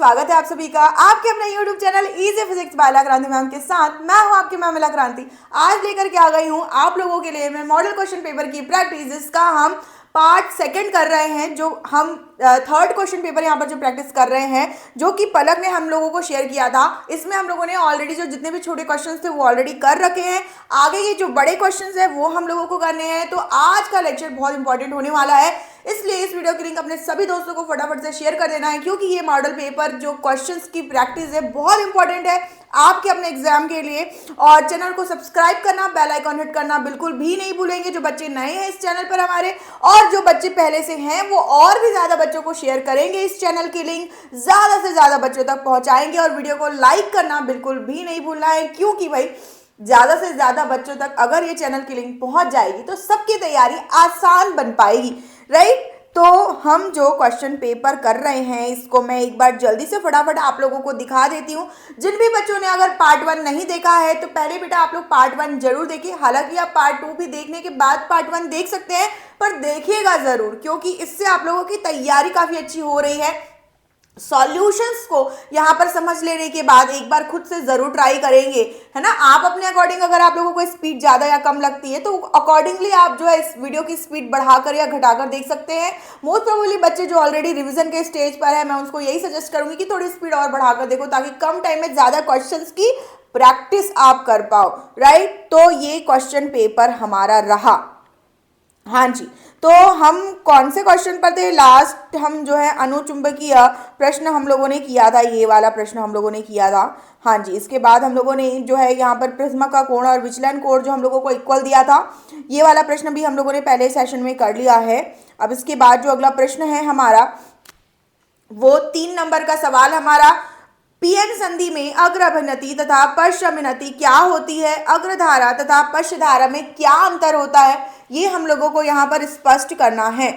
स्वागत है आप सभी का आपके अपने YouTube चैनल इजी फिजिक्स बाला क्रांति मैम के साथ। मैं हूं आपकी मैम मिला क्रांति। आज लेकर के आ गई हूं आप लोगों के लिए मैं मॉडल क्वेश्चन पेपर की प्रैक्टिस, जिसका हम पार्ट सेकंड कर रहे हैं। जो हम थर्ड क्वेश्चन पेपर यहाँ पर जो प्रैक्टिस कर रहे हैं, जो कि पलक ने हम लोगों को शेयर किया था, इसमें हम लोगों ने ऑलरेडी जो जितने भी छोटे क्वेश्चंस थे वो ऑलरेडी कर रखे हैं। आगे ये जो बड़े क्वेश्चंस है वो हम लोगों को करने हैं। तो आज का लेक्चर बहुत इंपॉर्टेंट होने वाला है, इसलिए इस वीडियो की लिंक अपने सभी दोस्तों को फटाफट से शेयर कर देना है, क्योंकि ये मॉडल पेपर जो क्वेश्चंस की प्रैक्टिस है बहुत इंपॉर्टेंट है आपके अपने एग्जाम के लिए। और चैनल को सब्सक्राइब करना, बेल आइकॉन हिट करना बिल्कुल भी नहीं भूलेंगे जो बच्चे नए हैं इस चैनल पर हमारे, और जो बच्चे पहले से हैं वो और भी ज्यादा बच्चों को शेयर करेंगे। इस चैनल की लिंक ज्यादा से ज्यादा बच्चों तक पहुंचाएंगे और वीडियो को लाइक करना बिल्कुल भी नहीं भूलना है, क्योंकि भाई ज्यादा से ज्यादा बच्चों तक अगर ये चैनल की लिंक पहुंच जाएगी तो सबकी तैयारी आसान बन पाएगी, राइट। तो हम जो क्वेश्चन पेपर कर रहे हैं इसको मैं एक बार जल्दी से फटाफट आप लोगों को दिखा देती हूँ। जिन भी बच्चों ने अगर पार्ट 1 नहीं देखा है तो पहले बेटा आप लोग पार्ट 1 जरूर देखिए। हालांकि आप पार्ट 2 भी देखने के बाद पार्ट 1 देख सकते हैं, पर देखिएगा जरूर, क्योंकि इससे आप लोगों की तैयारी काफी अच्छी हो रही है। सॉल्यूशंस को यहाँ पर समझ लेने के बाद एक बार खुद से जरूर ट्राई करेंगे, है ना। आप अपने अकॉर्डिंग अगर आप लोगों को स्पीड ज्यादा या कम लगती है तो अकॉर्डिंगली आप जो है इस वीडियो की स्पीड बढ़ाकर या घटाकर देख सकते हैं। मोस्ट प्रोबेबली बच्चे जो ऑलरेडी रिवीजन के स्टेज पर है, मैं उसको यही सजेस्ट करूंगी कि थोड़ी स्पीड और बढ़ाकर देखो, ताकि कम टाइम में ज्यादा क्वेश्चंस की प्रैक्टिस आप कर पाओ, राइट। तो ये क्वेश्चन पेपर हमारा रहा। हाँ जी, तो हम कौन से क्वेश्चन पर थे लास्ट? हम जो है अनुचुंबकीय प्रश्न हम लोगों ने किया था, ये वाला प्रश्न हम लोगों ने किया था। हाँ जी, इसके बाद हम लोगों ने जो है यहाँ पर प्रिज्मा का कोण और विचलन कोण जो हम लोगों को इक्वल दिया था, ये वाला प्रश्न भी हम लोगों ने पहले सेशन में कर लिया है। अब इसके बाद जो अगला प्रश्न है हमारा, वो 3 नंबर का सवाल हमारा, पीएन संधि में अग्र अभिनति तथा पश्च अभिनति क्या होती है, अग्रधारा तथा पश्च धारा में क्या अंतर होता है, ये हम लोगों को यहां पर स्पष्ट करना है।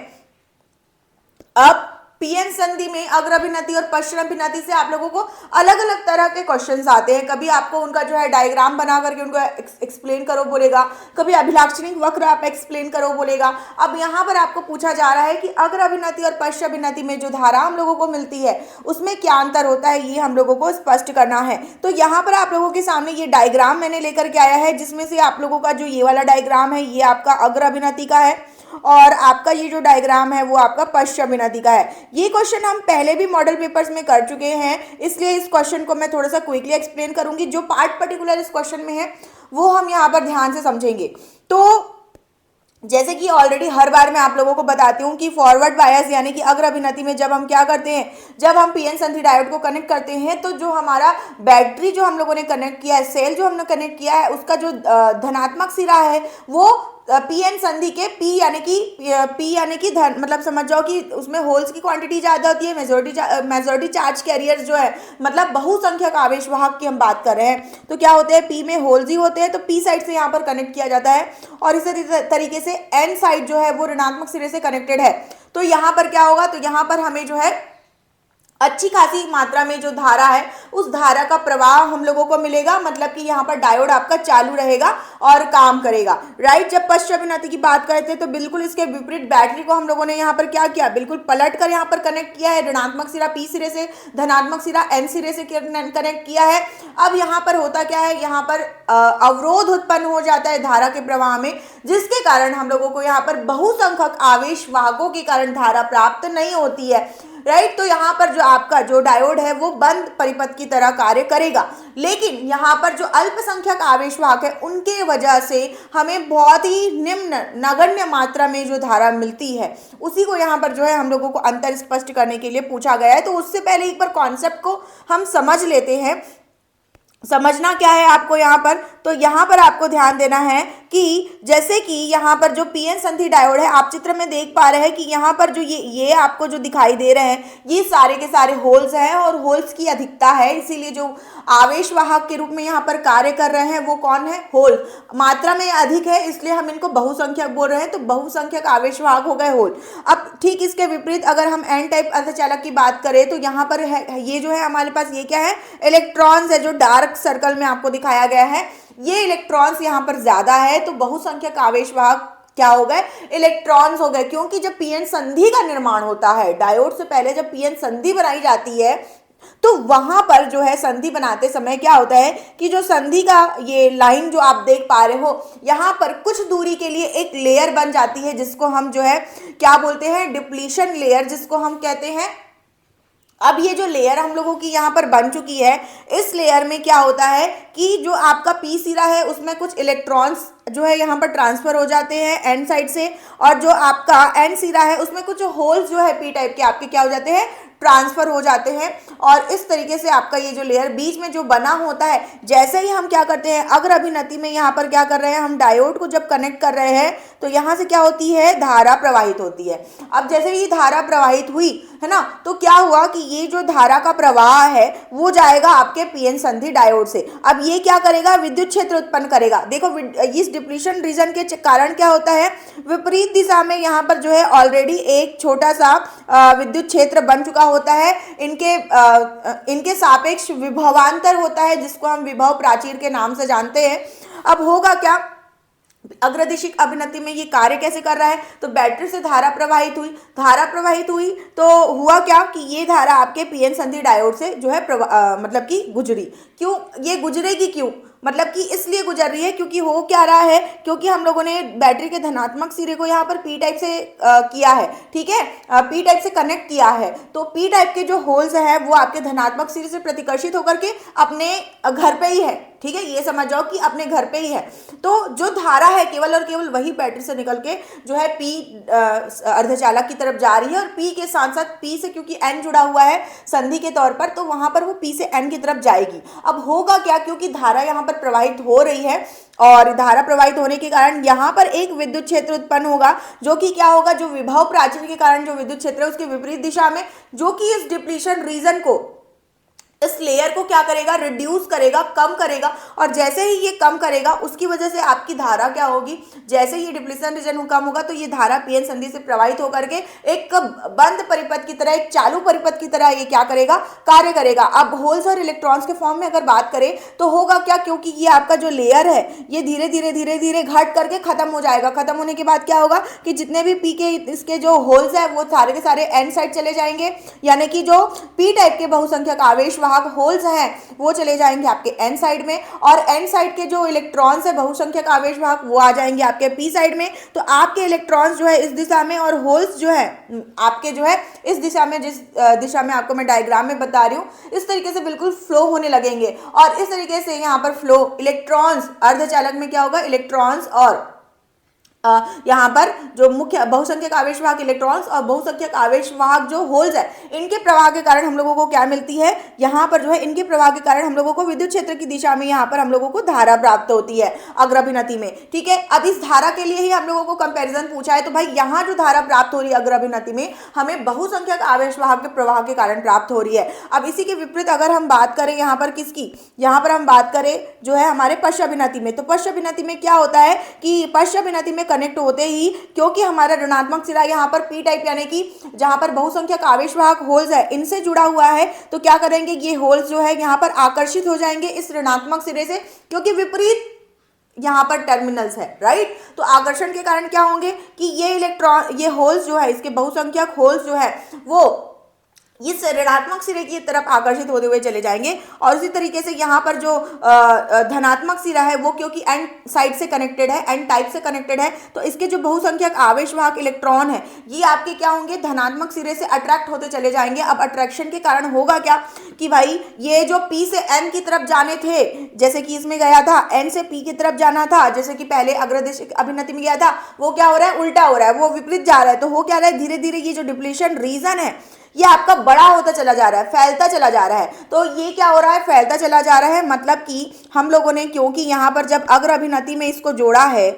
अब पीएन संधि में अग्र अभिनति और पश्च अभिनति से आप लोगों को अलग अलग तरह के क्वेश्चंस आते हैं। कभी आपको उनका जो है डायग्राम बना करके उनको एक्सप्लेन करो बोलेगा, कभी अभिलाक्षणिक वक्र आप एक्सप्लेन करो बोलेगा। अब यहाँ पर आपको पूछा जा रहा है कि अग्र अभिनति और पश्च अभिनति में जो धारा हम लोगों को मिलती है उसमें क्या अंतर होता है, ये हम लोगों को स्पष्ट करना है। तो यहाँ पर आप लोगों के सामने ये डायग्राम मैंने लेकर के आया है, जिसमें से आप लोगों का जो ये वाला डायग्राम है ये आपका अग्र अभिनति का है, और आपका ये जो डायग्राम है वो आपका पश्च अभिनति का है। ये क्वेश्चन हम पहले भी मॉडल पेपर्स में कर चुके हैं, इसलिए इस क्वेश्चन को मैं थोड़ा सा क्विकली एक्सप्लेन करूंगी। जो पार्ट पर्टिकुलर इस क्वेश्चन में है वो हम यहाँ पर ध्यान से समझेंगे। तो जैसे कि ऑलरेडी हर बार मैं आप लोगों को बताती हूँ कि फॉरवर्ड बायस यानी कि अग्र अभिनति में जब हम क्या करते हैं, जब हम पीएन संधि डायोड को कनेक्ट करते हैं तो जो हमारा बैटरी जो हम लोगों ने कनेक्ट किया है, सेल जो हमने कनेक्ट किया है, उसका जो धनात्मक सिरा है वो पीएन संधि के पी यानी कि धन, मतलब समझ जाओ कि उसमें होल्स की क्वांटिटी ज्यादा होती है। मेजॉरिटी चार्ज कैरियर्स जो है, मतलब बहुसंख्यक आवेश वाहक की हम बात कर रहे हैं, तो क्या होते हैं, पी में होल्स ही होते हैं, तो पी साइड से यहाँ पर कनेक्ट किया जाता है। और इसी तरीके से एन साइड जो है वो ऋणात्मक सिरे से कनेक्टेड है। तो यहाँ पर क्या होगा, तो यहाँ पर हमें जो है अच्छी खासी मात्रा में जो धारा है उस धारा का प्रवाह हम लोगों को मिलेगा, मतलब कि यहाँ पर डायोड आपका चालू रहेगा और काम करेगा, राइट। जब पश्च अभिनति की बात करते हैं तो बिल्कुल इसके विपरीत बैटरी को हम लोगों ने यहाँ पर क्या किया, बिल्कुल पलट कर यहाँ पर कनेक्ट किया है। ऋणात्मक सिरा पी सिरे से, धनात्मक सिरा एन सिरे से कनेक्ट किया है। अब यहाँ पर होता क्या है, यहाँ पर अवरोध उत्पन्न हो जाता है धारा के प्रवाह में, जिसके कारण हम लोगों को यहाँ पर बहुसंख्यक आवेश वाहकों के कारण धारा प्राप्त नहीं होती है, राइट। तो यहाँ पर जो आपका जो डायोड है वो बंद परिपथ की तरह कार्य करेगा, लेकिन यहाँ पर जो अल्पसंख्यक आवेश वाहक है उनके वजह से हमें बहुत ही निम्न नगण्य मात्रा में जो धारा मिलती है, उसी को यहाँ पर जो है हम लोगों को अंतर स्पष्ट करने के लिए पूछा गया है। तो उससे पहले एक बार कॉन्सेप्ट को हम समझ लेते हैं। समझना क्या है आपको यहाँ पर, तो यहाँ पर आपको ध्यान देना है कि जैसे कि यहाँ पर जो पीएन संधि डायोड है, आप चित्र में देख पा रहे हैं कि यहाँ पर जो ये आपको जो दिखाई दे रहे हैं ये सारे के सारे होल्स हैं, और होल्स की अधिकता है, इसीलिए जो आवेश वाहक के रूप में यहाँ पर कार्य कर रहे हैं वो कौन है, होल। मात्रा में अधिक है इसलिए हम इनको बहुसंख्यक बोल रहे हैं, तो बहुसंख्यक आवेश वाहक हो गए होल। अब ठीक इसके विपरीत अगर हम एन टाइप अर्धचालक की बात करें तो यहाँ पर है ये जो है हमारे पास ये क्या है, इलेक्ट्रॉन्स है, जो डार्क सर्कल में आपको दिखाया गया है, ये इलेक्ट्रॉन्स यहाँ पर ज्यादा है, तो बहुसंख्यक आवेश वाहक क्या हो गए, इलेक्ट्रॉन्स हो गए। क्योंकि जब पीएन संधि का निर्माण होता है, डायोड से पहले जब पीएन संधि बनाई जाती है तो वहां पर जो है संधि बनाते समय क्या होता है कि जो संधि का ये लाइन जो आप देख पा रहे हो, यहां पर कुछ दूरी के लिए एक लेयर बन जाती है जिसको हम जो है क्या बोलते हैं, डिप्लीशन लेयर जिसको हम कहते हैं। अब ये जो लेयर हम लोगों की यहाँ पर बन चुकी है, इस लेयर में क्या होता है कि जो आपका पी सिरा है उसमें कुछ इलेक्ट्रॉन्स जो है यहाँ पर ट्रांसफर हो जाते हैं एन साइड से, और जो आपका एन सिरा है उसमें कुछ होल्स जो है पी टाइप के आपके क्या हो जाते हैं, ट्रांसफर हो जाते हैं। और इस तरीके से आपका ये जो लेयर बीच में जो बना होता है, जैसे ही हम क्या करते हैं अग्र अभिनति में यहाँ पर क्या कर रहे हैं, हम डायोड को जब कनेक्ट कर रहे हैं तो यहाँ से क्या होती है, धारा प्रवाहित होती है। अब जैसे ही धारा प्रवाहित हुई है ना, तो क्या हुआ कि ये जो धारा का प्रवाह है वो जाएगा आपके पीएन संधि डायोड से। अब ये क्या करेगा, विद्युत क्षेत्र उत्पन्न करेगा। देखो इस डिप्लीशन रीजन के कारण क्या होता है, विपरीत दिशा में यहाँ पर जो है ऑलरेडी एक छोटा सा विद्युत क्षेत्र बन चुका होता है। इनके सापेक्ष विभवांतर होता है जिसको हम विभव प्राचीर के नाम से जानते हैं। अब होगा क्या, अग्रदिशिक अभिनति में ये कार्य कैसे कर रहा है, तो बैटरी से धारा प्रवाहित हुई तो हुआ क्या कि ये धारा आपके पीएन संधि डायोड से जो है मतलब कि गुजरी। क्यों ये गुजरेगी, क्यों मतलब कि इसलिए गुजर रही है क्योंकि हो क्या रहा है, क्योंकि हम लोगों ने बैटरी के धनात्मक सिरे को यहाँ पर पी टाइप से किया है, ठीक है, पी टाइप से कनेक्ट किया है। तो पी टाइप के जो होल्स है वो आपके धनात्मक सिरे से प्रतिकर्षित होकर के अपने घर पे ही है, ठीक है, ये समझ जाओ कि अपने घर पे ही है। तो जो धारा है केवल और केवल वही बैटरी से निकल के जो है पी अर्धचालक की तरफ जा रही है, और पी के साथ साथ पी से क्योंकि एन जुड़ा हुआ है संधि के तौर पर, तो वहां पर वो पी से एन की तरफ जाएगी। अब होगा क्या, क्योंकि धारा यहाँ पर प्रवाहित हो रही है और धारा प्रवाहित होने के कारण यहाँ पर एक विद्युत क्षेत्र उत्पन्न होगा, जो कि क्या होगा, जो विभव प्राचीर के कारण जो विद्युत क्षेत्र है उसके विपरीत दिशा में, जो कि इस डिप्लीशन रीजन को, इस लेयर को क्या करेगा, रिड्यूस करेगा, कम करेगा। और जैसे ही ये कम करेगा उसकी वजह से आपकी धारा क्या होगी, जैसे ही डिप्लीशन रीजन कम होगा तो ये धारा पीएन संधि से प्रवाहित होकर के एक बंद परिपथ की तरह, एक चालू परिपथ की तरह ये क्या करेगा, कार्य करेगा। अब होल्स और इलेक्ट्रॉन्स के फॉर्म में अगर बात करें तो होगा क्या, क्योंकि ये आपका जो लेयर है ये धीरे धीरे घट करके खत्म हो जाएगा। खत्म होने के बाद क्या होगा कि जितने भी पी के इसके जो होल्स है वो सारे के सारे एन साइड चले जाएंगे, यानी कि जो पी टाइप के बहुसंख्यक आवेश होल्स हैं वो चले जाएंगे आपके एन साइड में, और एन साइड के जो इलेक्ट्रॉन्स है बहुसंख्यक आवेश वाहक वो आ जाएंगे आपके पी साइड में। तो आपके इलेक्ट्रॉन्स जो है इस दिशा में और होल्स जो है आपके जो है इस दिशा में, जिस दिशा में आपको मैं डायग्राम में बता रही हूँ, इस तरीके से बिल्कुल फ्लो होने लगेंगे। और इस तरीके से यहाँ पर फ्लो इलेक्ट्रॉन्स, अर्धचालक में क्या होगा, इलेक्ट्रॉन्स और यहाँ पर जो मुख्य बहुसंख्यक आवेश वाहक इलेक्ट्रॉन्स और बहुसंख्यक आवेश वाहक जो होल्स है, इनके प्रवाह के कारण हम लोगों को क्या मिलती है, यहाँ पर जो है इनके प्रवाह के कारण हम लोगों को विद्युत क्षेत्र की दिशा में यहाँ पर हम लोगों को धारा प्राप्त होती है अग्रभिनति में, ठीक है। अब इस धारा के लिए ही हम लोगों को कंपैरिजन पूछा है, तो भाई यहाँ जो धारा प्राप्त हो रही है अग्रभिनति में हमें बहुसंख्यक आवेश वाहक के प्रवाह के कारण प्राप्त हो रही है। अब इसी के विपरीत अगर हम बात करें यहाँ पर किसकी, यहाँ पर हम बात करें जो है हमारे पश्चाभिनति में, तो पश्चाभिनति में क्या होता है कि पश्चाभिनति में कनेक्ट होते ही, क्योंकि हमारा ऋणात्मक सिरा यहाँ पर पी टाइप यानी कि जहां पर बहुसंख्यक आवेश वाहक होल्स है इनसे जुड़ा हुआ है, तो क्या करेंगे, ये होल्स जो है यहाँ पर आकर्षित हो जाएंगे इस ऋणात्मक सिरे से, क्योंकि विपरीत यहाँ पर टर्मिनल्स है, राइट। तो आकर्षण के कारण क्या होंगे कि ये इलेक्ट्रॉन, ये होल्स जो है, इसके बहुसंख्यक होल्स जो है वो इस ऋणात्मक सिरे की तरफ आकर्षित होते हुए चले जाएंगे। और उसी तरीके से यहाँ पर जो धनात्मक सिरा है वो क्योंकि एन साइड से कनेक्टेड है, एन टाइप से कनेक्टेड है, तो इसके जो बहुसंख्यक आवेश वाहक इलेक्ट्रॉन है ये आपके क्या होंगे, धनात्मक सिरे से अट्रैक्ट होते चले जाएंगे। अब अट्रैक्शन के कारण होगा क्या कि भाई ये जो पी से एन की तरफ जाने थे, जैसे कि इसमें गया था एन से पी की तरफ जाना था, जैसे कि पहले अग्रदिश अभिनति में गया था, वो क्या हो रहा है, उल्टा हो रहा है, वो विपरीत जा रहा है। तो हो क्या रहा है, धीरे धीरे ये जो डिप्लीशन रीजन है ये आपका बड़ा होता चला जा रहा है, फैलता चला जा रहा है। तो ये क्या हो रहा है, फैलता चला जा रहा है, मतलब कि हम लोगों ने क्योंकि यहाँ पर जब अग्र अभिनति में इसको जोड़ा है,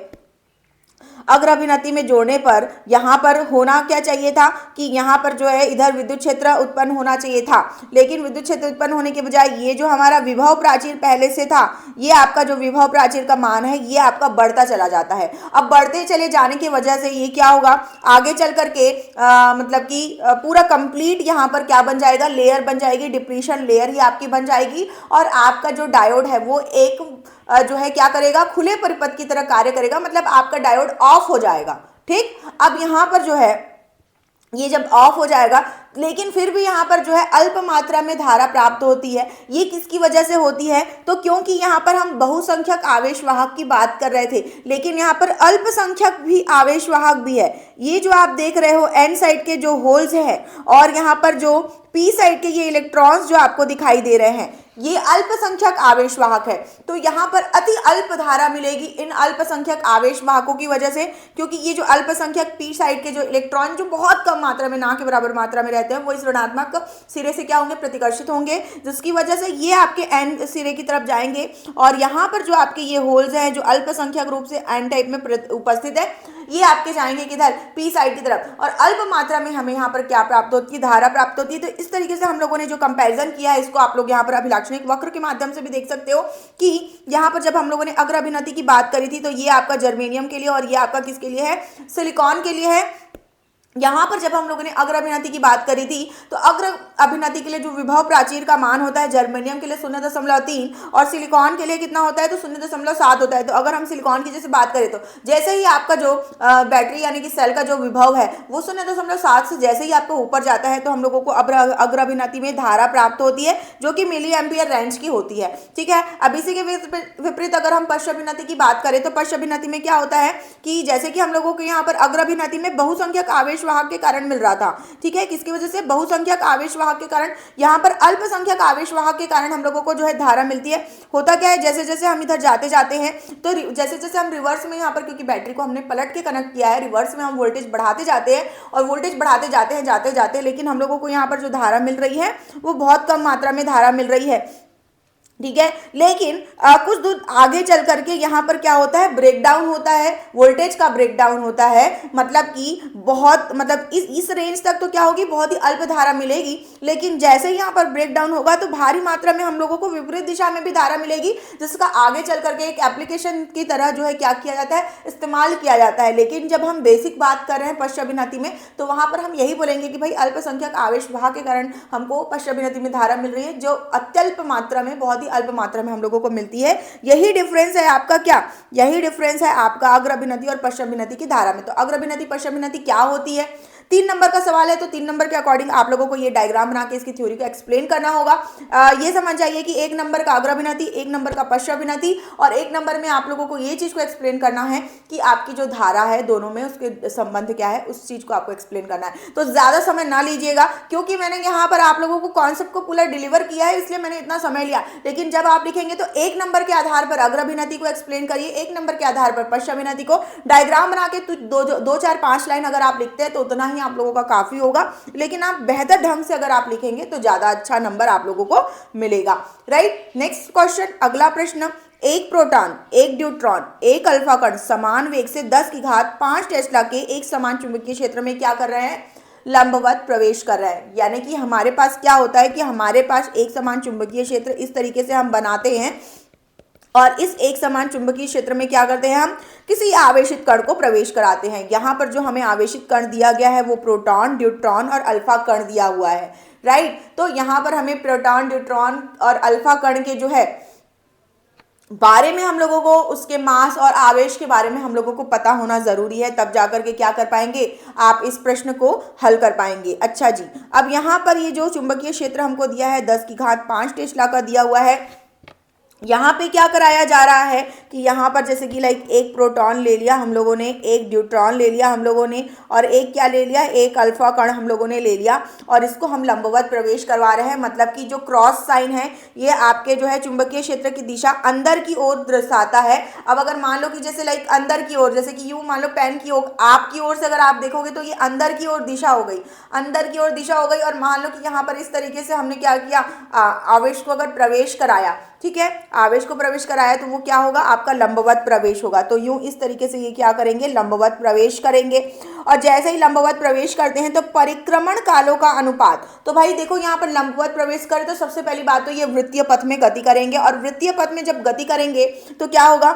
अग्र अभिनति में जोड़ने पर यहाँ पर होना क्या चाहिए था कि यहाँ पर जो है इधर विद्युत क्षेत्र उत्पन्न होना चाहिए था, लेकिन विद्युत क्षेत्र उत्पन्न होने के बजाय ये जो हमारा विभव प्राचीर पहले से था, ये आपका जो विभव प्राचीर का मान है ये आपका बढ़ता चला जाता है। अब बढ़ते चले जाने की वजह से ये क्या होगा, आगे चल करके मतलब कि पूरा कंप्लीट यहाँ पर क्या बन जाएगा, लेयर बन जाएगी, डिप्लीशन लेयर ही आपकी बन जाएगी, और आपका जो डायोड है वो एक जो है क्या करेगा, खुले परिपथ की तरह कार्य करेगा, मतलब आपका डायोड ऑफ हो जाएगा, ठीक। अब यहाँ पर जो है ये जब ऑफ हो जाएगा लेकिन फिर भी यहाँ पर जो है अल्प मात्रा में धारा प्राप्त होती है। ये किसकी वजह से होती है? तो क्योंकि यहाँ पर हम बहुसंख्यक आवेशवाहक की बात कर रहे थे, लेकिन यहाँ पर अल्पसंख्यक भी आवेशवाहक भी है। ये जो आप देख रहे हो एन साइड के जो होल्स है और यहाँ पर जो पी साइड के ये इलेक्ट्रॉन्स जो आपको दिखाई दे रहे हैं, ये अल्पसंख्यक आवेशवाहक है। तो यहाँ पर अति अल्प धारा मिलेगी इन अल्पसंख्यक आवेशवाहकों की वजह से, क्योंकि ये जो अल्पसंख्यक पी साइड के जो इलेक्ट्रॉन जो बहुत कम मात्रा में, ना के बराबर मात्रा में रहते हैं, वो इस ऋणात्मक सिरे से क्या होंगे? प्रतिकर्षित होंगे, जिसकी वजह से ये आपके एन सिरे की तरफ जाएंगे। और यहाँ पर जो आपके ये होल्स हैं जो अल्पसंख्यक रूप से एन टाइप में उपस्थित है, ये आपके जाएंगे किधर? पी साइड की तरफ। और अल्प मात्रा में हमें यहाँ पर क्या प्राप्त होती है? धारा प्राप्त होती है। तो इस तरीके से हम लोगों ने जो कंपैरिजन किया है, इसको आप लोग यहाँ पर अभिलाक्षणिक वक्र के माध्यम से भी देख सकते हो कि यहाँ पर जब हम लोगों ने अग्र अभिनति की बात करी थी, तो ये आपका जर्मेनियम के लिए और ये आपका किसके लिए है? सिलिकॉन के लिए है। यहाँ पर जब हम लोगों ने अग्र अभिनति की बात करी थी, तो अग्र अभिनति के लिए जो विभव प्राचीर का मान होता है जर्मेनियम के लिए 0.3 और सिलिकॉन के लिए कितना होता है? तो 0.7 होता है। तो अगर हम सिलिकॉन की जैसे बात करें, तो जैसे ही आपका जो बैटरी यानी कि सेल का जो विभव है वो 0.7 से जैसे ही आपको ऊपर जाता है, तो हम लोगों को अग्र अभिनति में धारा प्राप्त होती है, जो कि मिली एम्पियर रेंज की होती है। ठीक है। अब इसी के विपरीत अगर हम पश्च अभिनति की बात करें, तो पश्च अभिनति में क्या होता है कि जैसे कि हम लोगों को यहाँ पर अग्र अभिनति में बहुसंख्यक आवेशवाहक के कारण मिल रहा था। ठीक है। किसकी वजह से? बहुसंख्यक आवेशवाहक के कारण। यहाँ पर अल्पसंख्यक आवेशवाहक के कारण हम लोगों को जो है धारा मिलती है। होता क्या है, जैसे जैसे हम इधर जाते जाते हैं, तो जैसे जैसे हम रिवर्स में यहाँ पर, क्योंकि बैटरी को हमने पलट के कनेक्ट किया है, रिवर्स में हम वोल्टेज बढ़ाते जाते हैं और वोल्टेज बढ़ाते जाते हैं जाते जाते, लेकिन हम लोगों को यहाँ पर जो धारा मिल रही है वो बहुत कम मात्रा में धारा मिल रही है। ठीक है। लेकिन कुछ दूर आगे चल करके यहाँ पर क्या होता है? ब्रेकडाउन होता है, वोल्टेज का ब्रेकडाउन होता है। मतलब कि बहुत, मतलब इस रेंज तक तो क्या होगी? बहुत ही अल्प धारा मिलेगी, लेकिन जैसे ही यहाँ पर ब्रेकडाउन होगा तो भारी मात्रा में हम लोगों को विपरीत दिशा में भी धारा मिलेगी, जिसका आगे चल करके एक एप्लीकेशन की तरह जो है क्या किया जाता है? इस्तेमाल किया जाता है। लेकिन जब हम बेसिक बात कर रहे हैं पश्च अभिनति में, तो वहां पर हम यही बोलेंगे कि भाई अल्पसंख्यक आवेशवाहक के कारण हमको पश्च अभिनति में धारा मिल रही है, जो अत्यल्प मात्रा में, बहुत ही अल्प मात्रा में हम लोगों को मिलती है। यही डिफरेंस है आपका क्या? यही डिफरेंस है आपका अग्र अभिनति और पश्च अभिनति की धारा में। तो अग्र अभिनति पश्च अभिनति क्या होती है? 3 नंबर का सवाल है, तो 3 नंबर के अकॉर्डिंग आप लोगों को ये डायग्राम बना के इसकी थ्योरी को एक्सप्लेन करना होगा। ये समझ जाइए कि 1 नंबर का अग्र अभिनति, 1 नंबर का पश्च अभिनति, और 1 नंबर में आप लोगों को ये चीज को एक्सप्लेन करना है कि आपकी जो धारा है दोनों में उसके संबंध क्या है, उस चीज को आपको एक्सप्लेन करना है। तो ज्यादा समय ना लीजिएगा, क्योंकि मैंने यहाँ पर आप लोगों को कॉन्सेप्ट को पूरा डिलीवर किया है, इसलिए मैंने इतना समय लिया। लेकिन जब आप लिखेंगे तो 1 नंबर के आधार पर अग्र अभिनति को एक्सप्लेन करिए, 1 नंबर के आधार पर पश्च अभिनति को डायग्राम बना के 2 4 5 लाइन अगर आप लिखते हैं तो उतना ही आप लोगों का काफी होगा। लेकिन आप बेहतर ढंग से अगर आप लिखेंगे तो ज्यादा अच्छा नंबर आप लोगों को मिलेगा। राइट। नेक्स्ट क्वेश्चन, अगला प्रश्न, एक प्रोटॉन, एक न्यूट्रॉन, एक अल्फा कण समान वेग से 10 की घात 5 टेस्ला के एक समान चुंबकीय क्षेत्र में क्या कर रहे हैं? लंबवत प्रवेश कर रहा है। यानी कि हमारे पास क्या होता है कि हमारे पास एक समान चुंबकीय क्षेत्र इस तरीके से हम बनाते हैं, और इस एक समान चुंबकीय क्षेत्र में क्या करते हैं? हम किसी आवेशित कण को प्रवेश कराते हैं। यहाँ पर जो हमें आवेशित कण दिया गया है वो प्रोटॉन, न्यूट्रॉन और अल्फा कण दिया हुआ है। राइट। तो यहाँ पर हमें प्रोटॉन, न्यूट्रॉन और अल्फा कण के जो है बारे में हम लोगों को, उसके मास और आवेश के बारे में हम लोगों को पता होना जरूरी है, तब जाकर के क्या कर पाएंगे? आप इस प्रश्न को हल कर पाएंगे। अच्छा जी, अब यहाँ पर ये जो चुंबकीय क्षेत्र हमको दिया है 10 की घात 5 टेस्ला का दिया हुआ है, यहाँ पे क्या कराया जा रहा है कि यहाँ पर जैसे कि लाइक एक प्रोटॉन ले लिया हम लोगों ने, एक न्यूट्रॉन ले लिया हम लोगों ने, और एक क्या ले लिया? एक अल्फा कण हम लोगों ने ले लिया, और इसको हम लंबवत प्रवेश करवा रहे हैं। मतलब कि जो क्रॉस साइन है ये आपके जो है चुंबकीय क्षेत्र की दिशा अंदर की ओर दर्शाता है। अब अगर मान लो कि जैसे लाइक अंदर की ओर, जैसे कि यूं मान लो पेन की ओर, आपकी ओर से अगर आप देखोगे तो ये अंदर की ओर दिशा हो गई, अंदर की ओर दिशा हो गई। और मान लो कि यहाँ पर इस तरीके से हमने क्या किया? आवेश को अगर प्रवेश कराया, ठीक है, आवेश को प्रवेश कराया, तो वो क्या होगा? आपका लंबवत प्रवेश होगा। तो यूं इस तरीके से ये क्या करेंगे? लंबवत प्रवेश करेंगे। और जैसे ही लंबवत प्रवेश करते हैं तो परिक्रमण कालों का अनुपात, तो भाई देखो यहाँ पर लंबवत प्रवेश करें तो सबसे पहली बात तो ये वृत्तीय पथ में गति करेंगे, और वृत्तीय पथ में जब गति करेंगे तो क्या होगा?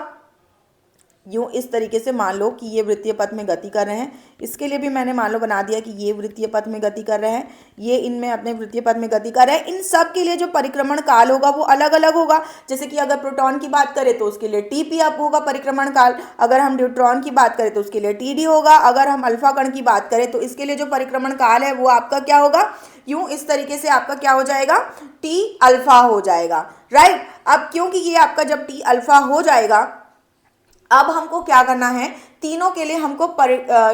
यूँ इस तरीके से मान लो कि ये वृत्तीय पथ में गति कर रहे हैं, इसके लिए भी मैंने मान लो बना दिया कि ये वृत्तीय पथ में गति कर रहे हैं, ये इनमें अपने वृत्तीय पथ में गति कर रहे हैं। इन सब के लिए जो परिक्रमण काल होगा वो अलग अलग होगा। जैसे कि अगर प्रोटॉन की बात करें तो उसके लिए टीपी अप होगा परिक्रमण काल, अगर हम न्यूट्रॉन की बात करें तो उसके लिए टीडी होगा, अगर हम अल्फा कण की बात करें तो इसके लिए जो परिक्रमण काल है वो आपका क्या होगा, यूं इस तरीके से आपका क्या हो जाएगा, टी अल्फा हो जाएगा, राइट। अब क्योंकि ये आपका जब टी अल्फा हो जाएगा, अब हमको क्या करना है, तीनों के लिए हमको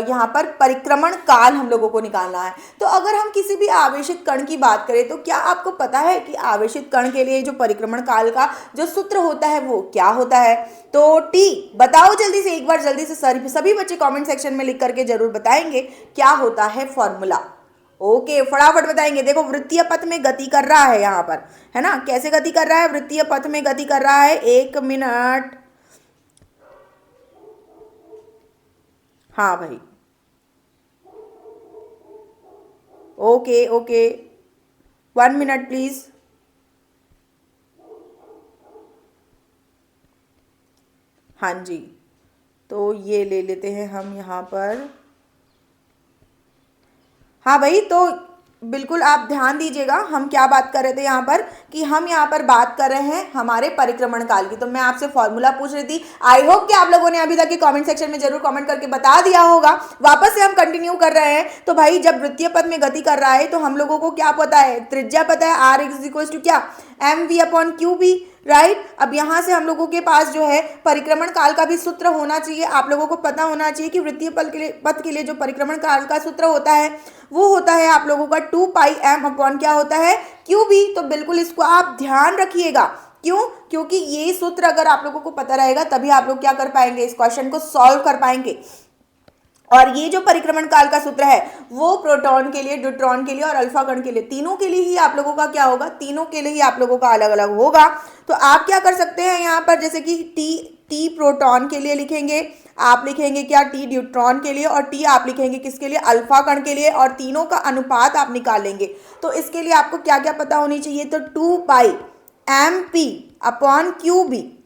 यहाँ पर परिक्रमण काल हम लोगों को निकालना है। तो अगर हम किसी भी आवेशित कण की बात करें तो क्या आपको पता है कि आवेशित कण के लिए जो परिक्रमण काल का जो सूत्र होता है वो क्या होता है? तो टी बताओ जल्दी से, एक बार जल्दी से सभी बच्चे कमेंट सेक्शन में लिख करके जरूर बताएंगे क्या होता है फॉर्मूला। ओके फटाफट बताएंगे। देखो वृत्तीय पथ में गति कर रहा है यहाँ पर, है ना, कैसे गति कर रहा है, वृत्तीय पथ में गति कर रहा है, 1 मिनट, हाँ भाई, ओके ओके 1 मिनट प्लीज। हाँ जी, तो ये ले लेते हैं हम यहाँ पर, हाँ भाई, तो बिल्कुल आप ध्यान दीजिएगा, हम क्या बात कर रहे थे यहाँ पर कि हम यहाँ पर बात कर रहे हैं हमारे परिक्रमण काल की। तो मैं आपसे फॉर्मूला पूछ रही थी, आई होप कि आप लोगों ने अभी तक के कमेंट सेक्शन में जरूर कमेंट करके बता दिया होगा। वापस से हम कंटिन्यू कर रहे हैं। तो भाई जब वृत्तीय पथ में गति कर रहा है तो हम लोगों को क्या पता है, त्रिज्या पता है, आर इज इक्वल टू क्या, M V upon Q B, right. अब यहाँ से हम लोगों के पास जो है परिक्रमण काल का भी सूत्र होना चाहिए, आप लोगों को पता होना चाहिए कि वृत्तीय पथ के लिए जो परिक्रमण काल का सूत्र होता है वो होता है आप लोगों का 2 पाई एम अपॉन क्या होता है, क्यू बी। तो बिल्कुल इसको आप ध्यान रखिएगा, क्यों, क्योंकि ये सूत्र अगर आप लोगों को पता रहेगा तभी आप लोग क्या कर पाएंगे, इस क्वेश्चन को सॉल्व कर पाएंगे। और ये जो परिक्रमण काल का सूत्र है वो प्रोटॉन के लिए, न्यूट्रॉन के लिए और अल्फा कण के लिए, तीनों के लिए ही आप लोगों का क्या होगा, तीनों के लिए ही आप लोगों का अलग अलग होगा। तो आप क्या कर सकते हैं यहाँ पर, जैसे कि टी प्रोटॉन के लिए लिखेंगे, आप लिखेंगे क्या, टी न्यूट्रॉन के लिए, और टी आप लिखेंगे किसके लिए, अल्फा कण के लिए, और तीनों का अनुपात आप निकालेंगे। तो इसके लिए आपको क्या क्या पता होनी चाहिए, तो 2 pi M P upon Q B,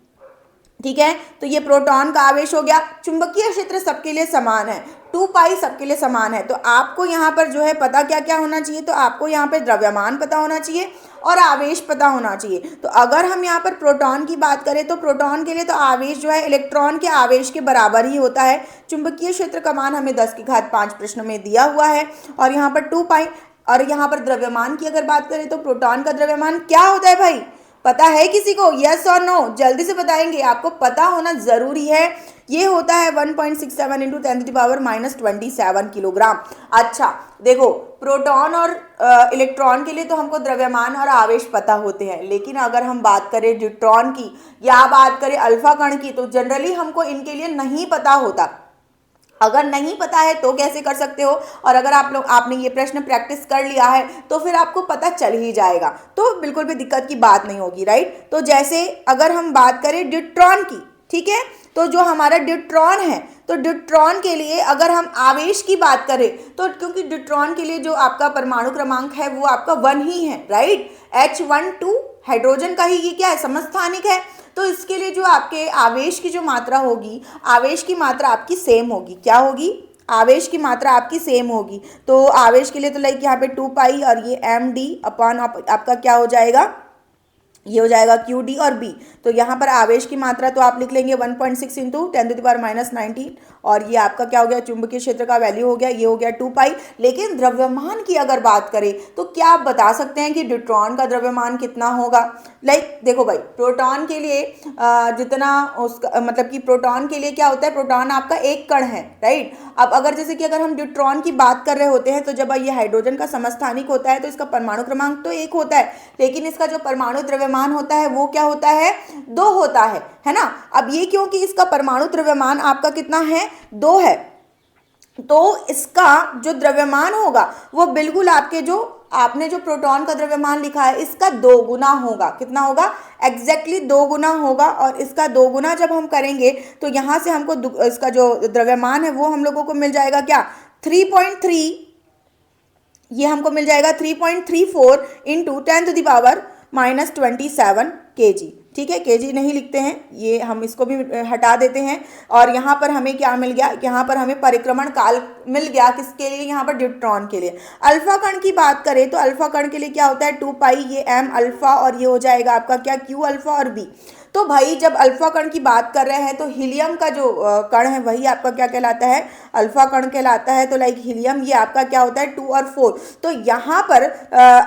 ठीक है। तो ये प्रोटॉन का आवेश हो गया। चुंबकीय क्षेत्र सबके लिए समान है, 2 पाई सबके लिए समान है। तो आपको यहाँ पर जो है पता क्या क्या होना चाहिए, तो आपको यहाँ पर द्रव्यमान पता होना चाहिए और आवेश पता होना चाहिए। तो अगर हम यहाँ पर प्रोटॉन की बात करें तो प्रोटॉन के लिए तो आवेश जो है इलेक्ट्रॉन के आवेश के बराबर ही होता है। चुंबकीय क्षेत्र का मान हमें 10 की घात 5 प्रश्न में दिया हुआ है, और यहाँ पर 2 पाई। और यहाँ पर द्रव्यमान की अगर बात करें तो प्रोटॉन का द्रव्यमान क्या होता है भाई, पता है किसी को, यस और नो, जल्दी से बताएंगे, आपको पता होना जरूरी है। ये होता है 1.67 इंटू 10⁻⁻27 किलोग्राम। अच्छा देखो, प्रोटॉन और इलेक्ट्रॉन के लिए तो हमको द्रव्यमान और आवेश पता होते हैं, लेकिन अगर हम बात करें न्यूट्रॉन की या बात करें अल्फा कण की तो जनरली हमको इनके लिए नहीं पता होता। अगर नहीं पता है तो कैसे कर सकते हो, और अगर आपने ये प्रश्न प्रैक्टिस कर लिया है तो फिर आपको पता चल ही जाएगा, तो बिल्कुल भी दिक्कत की बात नहीं होगी, राइट। तो जैसे अगर हम बात करें ड्यूट्रॉन की, ठीक है, तो जो हमारा ड्यूट्रॉन है, तो ड्यूट्रॉन के लिए अगर हम आवेश की बात करें तो क्योंकि ड्यूट्रॉन के लिए जो आपका परमाणु क्रमांक है वो आपका 1 ही है, राइट, H12 हाइड्रोजन का ही ये क्या है, समस्थानिक है। तो इसके लिए जो आपके आवेश की जो मात्रा होगी, आवेश की मात्रा आपकी सेम होगी, क्या होगी, आवेश की मात्रा आपकी सेम होगी। तो आवेश के लिए तो लाइक यहाँ पे 2 पाई और ये एम डी अपॉन आपका क्या हो जाएगा, ये हो जाएगा क्यू डी और बी। तो यहाँ पर आवेश की मात्रा तो आप लिख लेंगे 1.6 इंटू 10⁻⁻19, और ये आपका क्या हो गया, चुंबकीय क्षेत्र का वैल्यू हो गया, ये हो गया 2 पाई। लेकिन द्रव्यमान की अगर बात करें तो क्या आप बता सकते हैं कि न्यूट्रॉन का द्रव्यमान कितना होगा? लाइक देखो भाई, प्रोटॉन के लिए जितना उसका मतलब कि प्रोटॉन के लिए क्या होता है, प्रोटॉन आपका एक कण है, राइट। अब अगर जैसे कि अगर हम न्यूट्रॉन की बात कर रहे होते हैं तो जब ये हाइड्रोजन का समस्थानिक होता है तो इसका परमाणु क्रमांक तो 1 होता है, लेकिन इसका जो परमाणु द्रव्यमान होता है वो क्या होता है, 2 होता है ना। अब ये क्योंकि इसका परमाणु द्रव्यमान आपका कितना है, 2 है, तो इसका जो द्रव्यमान होगा वो बिल्कुल आपके जो आपने जो प्रोटॉन का द्रव्यमान लिखा है इसका 2 गुना होगा। कितना होगा, एग्जैक्टली 2 गुना होगा। और इसका 2 गुना जब हम करेंगे तो यहाँ से हमको इसका जो द्रव्यमान है वो हम लोगों को मिल जाएगा क्या, 3.3, ये हमको मिल जाएगा 3.34 इंटू 10⁻⁻27 kg, ठीक है, केजी नहीं लिखते हैं, ये हम इसको भी हटा देते हैं। और यहाँ पर हमें क्या मिल गया, यहाँ पर हमें परिक्रमण काल मिल गया, किसके लिए, यहाँ पर ड्यूट्रॉन के लिए। अल्फा कण की बात करें तो अल्फा कण के लिए क्या होता है 2 पाई, ये m अल्फा, और ये हो जाएगा आपका क्या q अल्फा और b। तो भाई जब अल्फा कण की बात कर रहे हैं तो हीलियम का जो कण है वही आपका क्या कहलाता है, अल्फा कण कहलाता है। तो लाइक हीलियम ये आपका क्या होता है 2 और 4। तो यहाँ पर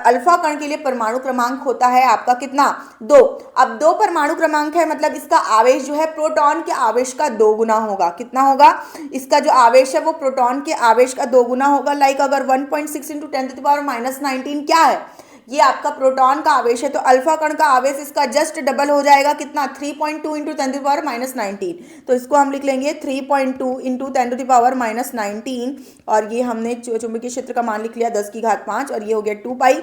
अल्फा कण के लिए परमाणु क्रमांक होता है आपका कितना, 2। अब 2 परमाणु क्रमांक है, मतलब इसका आवेश जो है प्रोटॉन के आवेश का 2 गुना होगा। कितना होगा, इसका जो आवेश है वो प्रोटॉन के आवेश का 2 गुना होगा। लाइक अगर 1.6 इंटू 10⁻⁻19 क्या है, ये आपका प्रोटॉन का आवेश है, तो अल्फा कण का आवेश इसका जस्ट डबल हो जाएगा, कितना 3.2 इंटू 10⁻⁻19। तो इसको हम लिख लेंगे 3.2 इंटू 10⁻⁻19, और ये हमने चुंबकीय क्षेत्र का मान लिख लिया 10⁵ और ये हो गया 2 पाई।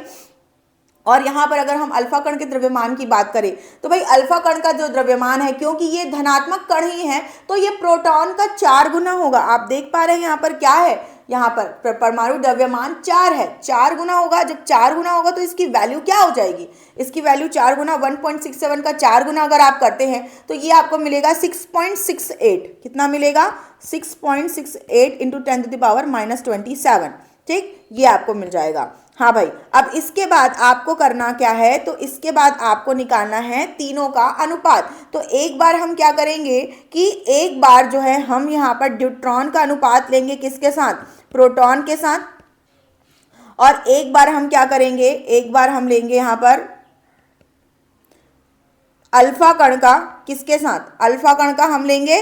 और यहाँ पर अगर हम अल्फा कण के द्रव्यमान की बात करें तो भाई अल्फा कण का जो द्रव्यमान है, क्योंकि ये धनात्मक कण ही है, तो ये प्रोटॉन का 4 गुना होगा। आप देख पा रहे हैं यहाँ पर क्या है, यहाँ पर परमाणु द्रव्यमान 4 है, 4 गुना होगा। जब 4 गुना होगा तो इसकी वैल्यू क्या हो जाएगी, इसकी वैल्यू 4 गुना 1.67 का 4 गुना अगर आप करते हैं तो ये आपको मिलेगा 6.68। कितना मिलेगा, 6.68 इंटू 10⁻⁻27। ठीक, ये आपको मिल जाएगा। हाँ भाई, अब इसके बाद आपको करना क्या है, तो इसके बाद आपको निकालना है तीनों का अनुपात। तो एक बार हम क्या करेंगे कि एक बार जो है हम यहाँ पर ड्यूट्रॉन का अनुपात लेंगे किसके साथ, प्रोटॉन के साथ। और एक बार हम क्या करेंगे, एक बार हम लेंगे यहाँ पर अल्फा कण का, किसके साथ, अल्फा कण का हम लेंगे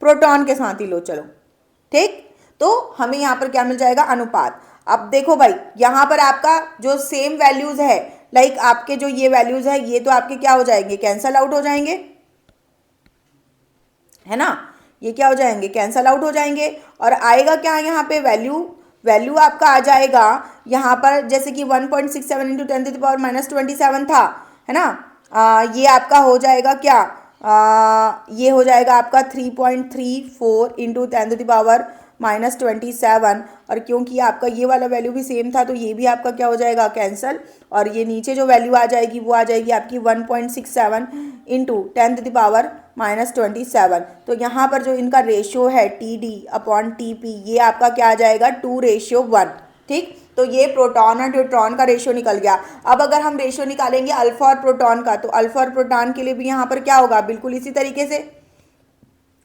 प्रोटॉन के साथ ही। लो चलो, ठीक, तो हमें यहाँ पर क्या मिल जाएगा, अनुपात। अब देखो भाई, यहाँ पर आपका जो सेम वैल्यूज है, लाइक आपके जो ये वैल्यूज है, ये तो आपके क्या हो जाएंगे, कैंसल आउट हो जाएंगे, है ना, ये क्या हो जाएंगे, कैंसल आउट हो जाएंगे। और आएगा क्या यहाँ पे, वैल्यू आपका आ जाएगा यहाँ पर, जैसे कि 1.67 इंटू 10⁻⁻27 था, है ना। ये आपका हो जाएगा क्या, ये हो जाएगा आपका 3.34 इंटू 10⁻⁻27। और क्योंकि आपका ये वाला वैल्यू भी सेम था तो ये भी आपका क्या हो जाएगा, कैंसल। और ये नीचे जो वैल्यू आ जाएगी वो आ जाएगी आपकी 1.67 इंटू 10⁻⁻27। तो यहाँ पर जो इनका रेशियो है TD/TP, ये आपका क्या आ जाएगा, 2:1। ठीक, तो ये प्रोटॉन और न्यूट्रॉन का रेशियो निकल गया। अब अगर हम रेशियो निकालेंगे अल्फा और प्रोटॉन का, तो अल्फा और प्रोटॉन के लिए भी यहाँ पर क्या होगा, बिल्कुल इसी तरीके से।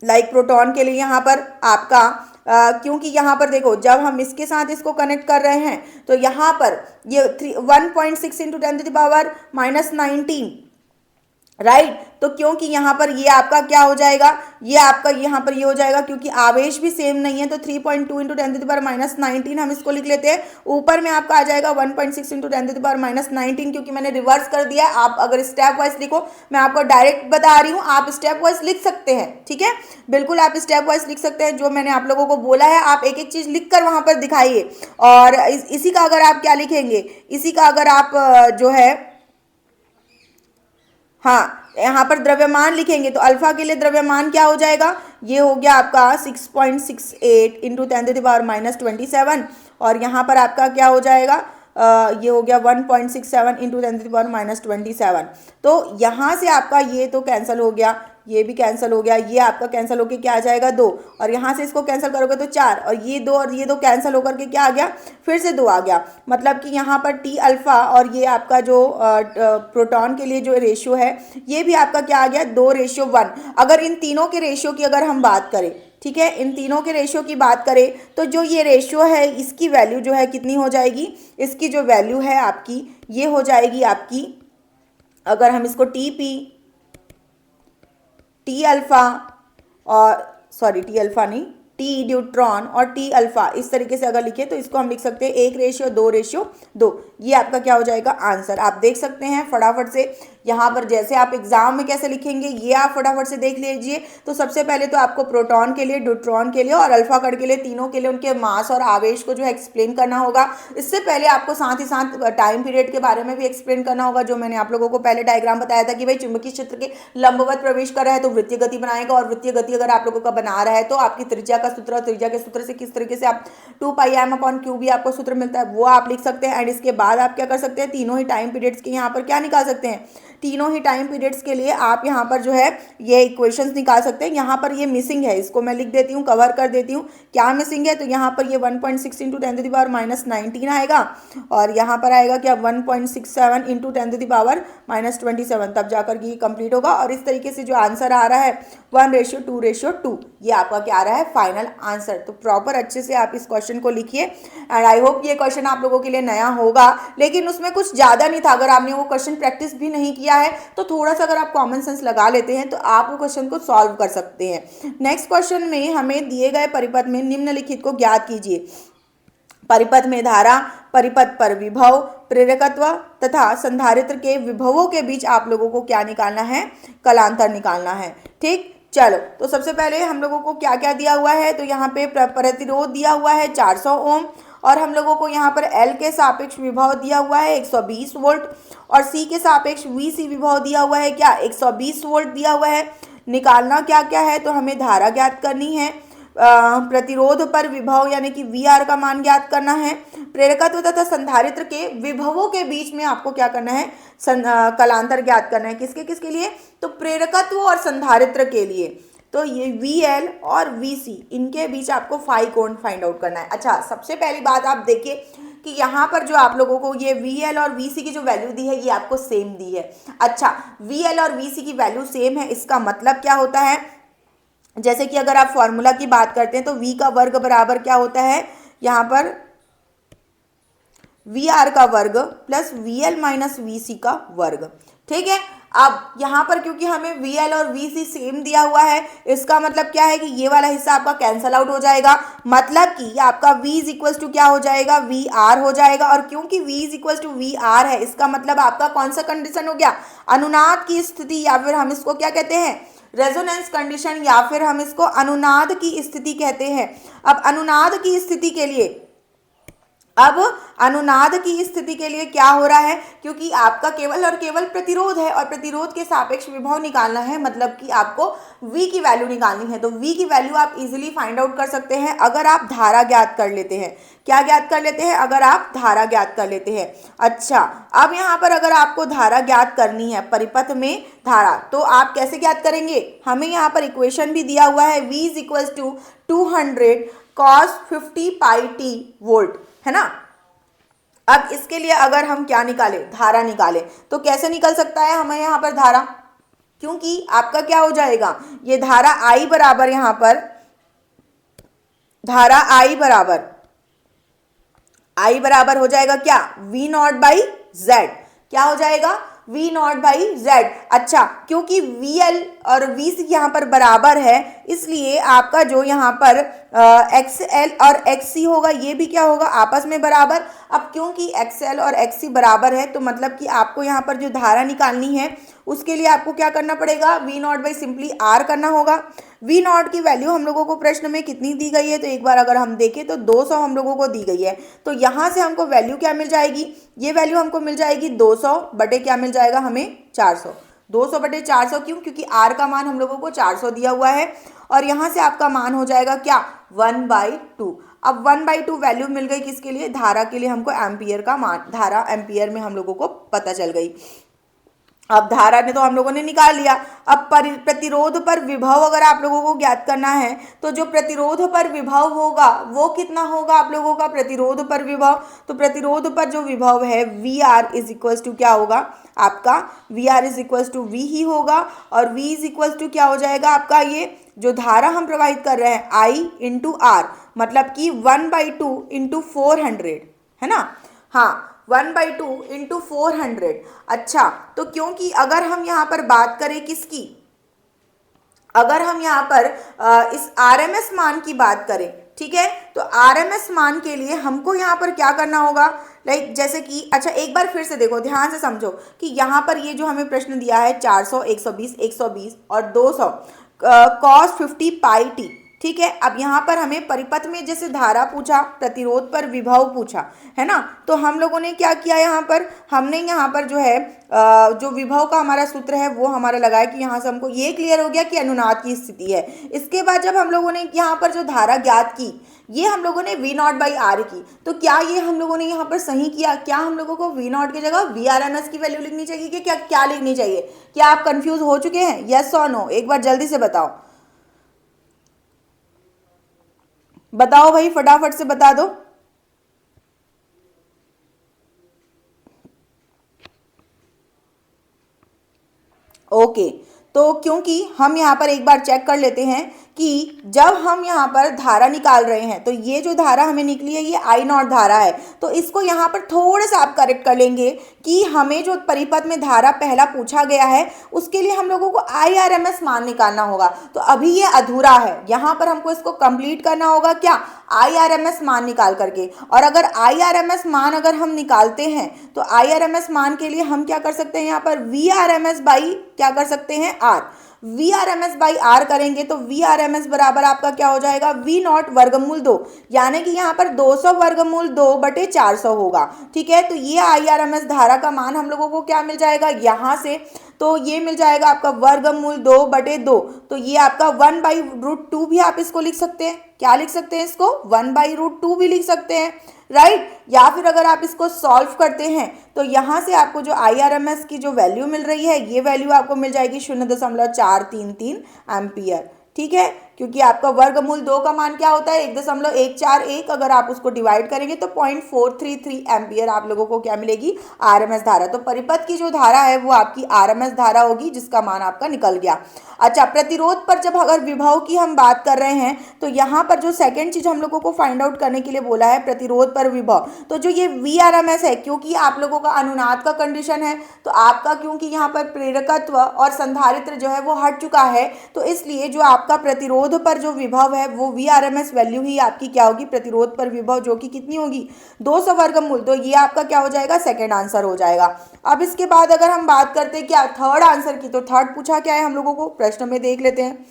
लाइक प्रोटॉन के लिए यहाँ पर आपका क्योंकि यहाँ पर देखो, जब हम इसके साथ इसको कनेक्ट कर रहे हैं तो यहाँ पर ये 1.6 इंटू 10⁻⁻19, राइट। तो क्योंकि यहाँ पर ये आपका क्या हो जाएगा, ये आपका यहाँ पर ये हो जाएगा, क्योंकि आवेश भी सेम नहीं है, तो 3.2 इंटू 10⁻⁻19 हम इसको लिख लेते हैं। ऊपर में आपका आ जाएगा 1.6 इंटू 10⁻⁻19, क्योंकि मैंने रिवर्स कर दिया। आप अगर स्टेप वाइज लिखो, मैं आपको डायरेक्ट बता रही हूँ, आप स्टेप वाइज लिख सकते हैं, ठीक है, बिल्कुल आप स्टेप वाइज लिख सकते हैं। जो मैंने आप लोगों को बोला है, आप एक एक चीज लिख कर वहां पर दिखाइए। और इसी का अगर आप क्या लिखेंगे, इसी का अगर आप जो है, हाँ, यहाँ पर द्रव्यमान लिखेंगे तो अल्फा के लिए द्रव्यमान क्या हो जाएगा, ये हो गया आपका 6.68 इंटू 10⁻⁻27। और यहाँ पर आपका क्या हो जाएगा, ये हो गया 1.67 इंटू 10⁻⁻27। तो यहाँ से आपका ये तो कैंसिल हो गया, ये भी कैंसिल हो गया, ये आपका कैंसिल होकर क्या आ जाएगा 2, और यहाँ से इसको कैंसिल करोगे तो 4, और ये 2 और ये 2 कैंसिल होकर के क्या आ गया, फिर से 2 आ गया। मतलब कि यहाँ पर T अल्फा और ये आपका जो प्रोटॉन के लिए जो रेशियो है, ये भी आपका क्या आ गया, 2:1। अगर इन तीनों के रेशियो की अगर हम बात करें, ठीक है, इन तीनों के रेशियो की बात करें तो जो ये रेशियो है इसकी वैल्यू जो है कितनी हो जाएगी, इसकी जो वैल्यू है आपकी, ये हो जाएगी आपकी, अगर हम इसको टी अल्फा और टी अल्फा नहीं, टी ड्यूट्रॉन और टी अल्फा इस तरीके से अगर लिखे तो इसको हम लिख सकते हैं 1:2:2। ये आपका क्या हो जाएगा, आंसर। आप देख सकते हैं फटाफट से यहाँ पर, जैसे आप एग्जाम में कैसे लिखेंगे ये आप फटाफट से देख लीजिए। तो सबसे पहले तो आपको प्रोटॉन के लिए, ड्यूट्रॉन के लिए और अल्फा कण के लिए, तीनों के लिए उनके मास और आवेश को जो है एक्सप्लेन करना होगा। इससे पहले आपको साथ ही साथ टाइम पीरियड के बारे में भी एक्सप्लेन करना होगा, जो मैंने आप लोगों को पहले डायग्राम बताया था कि भाई चुंबकीय क्षेत्र के लंबवत प्रवेश कर रहा है तो वृत्तीय गति बनाएगा, और वृत्तीय गति अगर आप लोगों का बना रहा है तो आपकी त्रिज्या का सूत्र, त्रिज्या के सूत्र से किस तरीके से आप 2πm/q भी आपको सूत्र मिलता है वो आप लिख सकते हैं। एंड इसके बाद आप क्या कर सकते हैं, तीनों ही टाइम पीरियड्स के यहाँ पर क्या निकाल सकते हैं, तीनों ही टाइम पीरियड्स के लिए आप यहाँ पर जो है ये इक्वेशंस निकाल सकते हैं। यहाँ पर ये मिसिंग है, इसको मैं लिख देती हूँ, कवर कर देती हूँ। क्या मिसिंग है? तो यहाँ पर ये 1.6 इंटू 10⁻⁻19 आएगा, और यहाँ पर आएगा क्या 1.67 इंटू 10⁻⁻27, तब जाकर ये कंप्लीट होगा। और इस तरीके से जो आंसर आ रहा है 1:2:2, ये आपका क्या आ रहा है? Final answer. तो प्रॉपर अच्छे से आप इस क्वेश्चन को लिखिए, एंड आई होप ये क्वेश्चन आप लोगों के लिए नया होगा, लेकिन उसमें कुछ ज़्यादा नहीं था। अगर आपने वो क्वेश्चन प्रैक्टिस भी नहीं किया है तो थोड़ा सा अगर आप कॉमन सेंस लगा लेते हैं तो आप वो क्वेश्चन को सॉल्व कर सकते हैं। नेक्स्ट क्वेश्चन में हमें दिए गए परिपथ में निम्नलिखित को ज्ञात कीजिए। परिपथ में धारा, परिपथ पर विभव, प्रेरकत्व तथा संधारित्र के विभवों के बीच आप लोगों को क्या निकालना है? कलांतर निकालना है। ठीक, चलो तो सबसे पहले हम लोगों को क्या क्या दिया हुआ है? तो यहाँ पे प्रतिरोध दिया हुआ है 400 ओम, और हम लोगों को यहाँ पर L के सापेक्ष विभव दिया हुआ है 120 वोल्ट, और C के सापेक्ष VC विभव दिया हुआ है क्या? 120 वोल्ट दिया हुआ है। निकालना क्या क्या है? तो हमें धारा ज्ञात करनी है, प्रतिरोध पर विभव यानी कि VR का मान ज्ञात करना है, प्रेरकत्व तथा संधारित्र के विभवों के बीच में आपको क्या करना है? कलांतर ज्ञात करना है। किसके किसके लिए? तो प्रेरकत्व और संधारित्र के लिए। तो ये VL और VC, इनके बीच आपको फाई कोण फाइंड आउट करना है। अच्छा, सबसे पहली बात आप देखिए कि यहाँ पर जो आप लोगों को ये VL और VC की जो वैल्यू दी है ये आपको सेम दी है। अच्छा, VL और VC की वैल्यू सेम है, इसका मतलब क्या होता है? जैसे कि अगर आप फॉर्मूला की बात करते हैं तो V का वर्ग बराबर क्या होता है? यहाँ पर VR का वर्ग प्लस VL माइनस VC का वर्ग। ठीक है, अब यहाँ पर क्योंकि हमें VL और VC सेम दिया हुआ है, इसका मतलब क्या है कि ये वाला हिस्सा आपका कैंसल आउट हो जाएगा, मतलब कि आपका V इज इक्वल्स टू क्या हो जाएगा? VR हो जाएगा। और क्योंकि V is equals to VR है, इसका मतलब आपका कौन सा कंडीशन हो गया? अनुनाद की स्थिति, या फिर हम इसको क्या कहते हैं? रेजोनेंस कंडीशन, या फिर हम इसको अनुनाद की स्थिति कहते हैं। अब अनुनाद की स्थिति के लिए क्या हो रहा है? क्योंकि आपका केवल और केवल प्रतिरोध है, और प्रतिरोध के सापेक्ष विभव निकालना है, मतलब कि आपको V की वैल्यू निकालनी है। तो V की वैल्यू आप इजीली फाइंड आउट कर सकते हैं अगर आप धारा ज्ञात कर लेते हैं। क्या ज्ञात कर लेते हैं? अगर आप धारा ज्ञात कर लेते हैं। अच्छा, अब यहाँ पर अगर आपको धारा ज्ञात करनी है, परिपथ में धारा, तो आप कैसे ज्ञात करेंगे? हमें यहाँ पर इक्वेशन भी दिया हुआ है, V is equals to 200 cos 50 pi t volt, है ना। अब इसके लिए अगर हम क्या निकालें? धारा निकालें, तो कैसे निकल सकता है हमें यहाँ पर धारा? क्योंकि आपका क्या हो जाएगा? ये धारा I बराबर, यहाँ पर धारा I बराबर हो जाएगा क्या? V not by Z। क्या हो जाएगा? V not by Z। अच्छा, क्योंकि VL और VC यहाँ पर बराबर है, इसलिए आपका जो यहाँ पर XL और XC होगा, ये भी क्या होगा? आपस में बराबर। अब क्योंकि XL और XC बराबर है, तो मतलब कि आपको यहाँ पर जो धारा निकालनी है उसके लिए आपको क्या करना पड़ेगा? V not by simply R करना होगा। V नॉट की वैल्यू हम लोगों को प्रश्न में कितनी दी गई है? तो एक बार अगर हम देखें तो 200 हम लोगों को दी गई है। तो यहाँ से हमको वैल्यू क्या मिल जाएगी? ये वैल्यू हमको मिल जाएगी 200 बटे क्या मिल जाएगा हमें? 400। 200 बटे 400 क्यों? क्योंकि R का मान हम लोगों को 400 दिया हुआ है, और यहाँ से आपका मान हो जाएगा क्या? 1/2। अब 1/2 वैल्यू मिल गई किसके लिए? धारा के लिए। हमको एम्पियर का मान, धारा एम्पियर में हम लोगों को पता चल गई। अब धारा ने तो हम लोगों ने निकाल लिया। अब प्रतिरोध पर विभव अगर आप लोगों को ज्ञात करना है, तो जो प्रतिरोध पर विभव होगा वो कितना होगा आप लोगों का? प्रतिरोध पर विभव, तो प्रतिरोध पर जो विभव है VR इज इक्वल्स टू क्या होगा? आपका VR is equals to V ही होगा, और V इज इक्वल्स टू क्या हो जाएगा आपका? ये जो धारा हम प्रवाहित कर रहे हैं I इंटू R, मतलब कि 1/2 इंटू 400, है ना। हाँ, 1/2 इंटू 400। अच्छा, तो क्योंकि अगर हम यहाँ पर बात करें किसकी? अगर हम यहाँ पर इस RMS मान की बात करें, ठीक है, तो RMS मान के लिए हमको यहाँ पर क्या करना होगा? लाइक जैसे कि, अच्छा एक बार फिर से देखो, ध्यान से समझो कि यहाँ पर ये जो हमें प्रश्न दिया है 400, 120, 120 और 200 cos 50 पाई t, ठीक है। अब यहाँ पर हमें परिपथ में जैसे धारा पूछा, प्रतिरोध पर विभव पूछा, है ना, तो हम लोगों ने क्या किया, यहाँ पर हमने यहाँ पर जो है जो विभव का हमारा सूत्र है वो हमारा लगाया कि यहाँ से हमको ये क्लियर हो गया कि अनुनाद की स्थिति है। इसके बाद जब हम लोगों ने यहाँ पर जो धारा ज्ञात की, ये हम लोगों ने वी नॉट बाई आर की, तो क्या ये हम लोगों ने यहाँ पर सही किया? क्या हम लोगों को वी नॉट की जगह वी आर एम एस की वैल्यू लिखनी चाहिए कि क्या क्या लिखनी चाहिए? क्या आप कंफ्यूज हो चुके हैं? यस और नो, एक बार जल्दी से बताओ, बताओ भाई, फटाफट से बता दो। ओके, तो क्योंकि हम यहाँ पर एक बार चेक कर लेते हैं कि जब हम यहाँ पर धारा निकाल रहे हैं तो ये जो धारा हमें निकली है ये आई नॉट धारा है, तो इसको यहाँ पर थोड़ा सा आप करेक्ट कर लेंगे कि हमें जो परिपथ में धारा पहला पूछा गया है उसके लिए हम लोगों को IRMS मान निकालना होगा। तो अभी ये अधूरा है, यहाँ पर हमको इसको कंप्लीट करना होगा, क्या? IRMS मान निकाल करके। और अगर IRMS मान अगर हम निकालते हैं तो IRMS मान के लिए हम क्या कर सकते हैं, यहाँ पर VRMS बाई क्या कर सकते हैं, R। VRMS बाई आर करेंगे तो VRMS बराबर आपका क्या हो जाएगा, V नॉट वर्गमूल 2, यानी कि यहाँ पर 200 वर्गमूल 2/400 होगा। ठीक है, तो ये IRMS धारा का मान हम लोगों को क्या मिल जाएगा यहाँ से, तो ये मिल जाएगा आपका वर्गमूल 2/2, तो ये आपका 1/√2 भी आप इसको लिख सकते हैं। क्या लिख सकते हैं इसको? 1/√2 भी लिख सकते हैं, राइट। या फिर अगर आप इसको सॉल्व करते हैं तो यहाँ से आपको जो IRMS की जो वैल्यू मिल रही है ये वैल्यू आपको मिल जाएगी 0.433 एम्पियर। ठीक है, क्योंकि आपका वर्गमूल 2 का मान क्या होता है, 1.141, अगर आप उसको डिवाइड करेंगे तो 0.433 एम्पियर आप लोगों को क्या मिलेगी, RMS धारा। तो परिपथ की जो धारा है वो आपकी RMS धारा होगी जिसका मान आपका निकल गया। अच्छा, प्रतिरोध पर जब अगर विभव की हम बात कर रहे हैं तो यहाँ पर जो सेकेंड चीज हम लोगों को फाइंड आउट करने के लिए बोला है प्रतिरोध पर विभव, तो जो ये VRMS है, क्योंकि आप लोगों का अनुनाद का कंडीशन है तो आपका क्योंकि यहाँ पर प्रेरकत्व और संधारित्र जो है वो हट चुका है, तो इसलिए जो आपका प्रतिरोध पर जो विभव है वो VRMS वैल्यू ही आपकी क्या होगी, प्रतिरोध पर विभव, जो कि कितनी होगी, 200 वर्गमूल। तो ये आपका क्या हो जाएगा, सेकंड आंसर हो जाएगा। अब इसके बाद अगर हम बात करते हैं क्या थर्ड आंसर की, तो थर्ड पूछा क्या है हम लोगों को, प्रश्न में देख लेते हैं।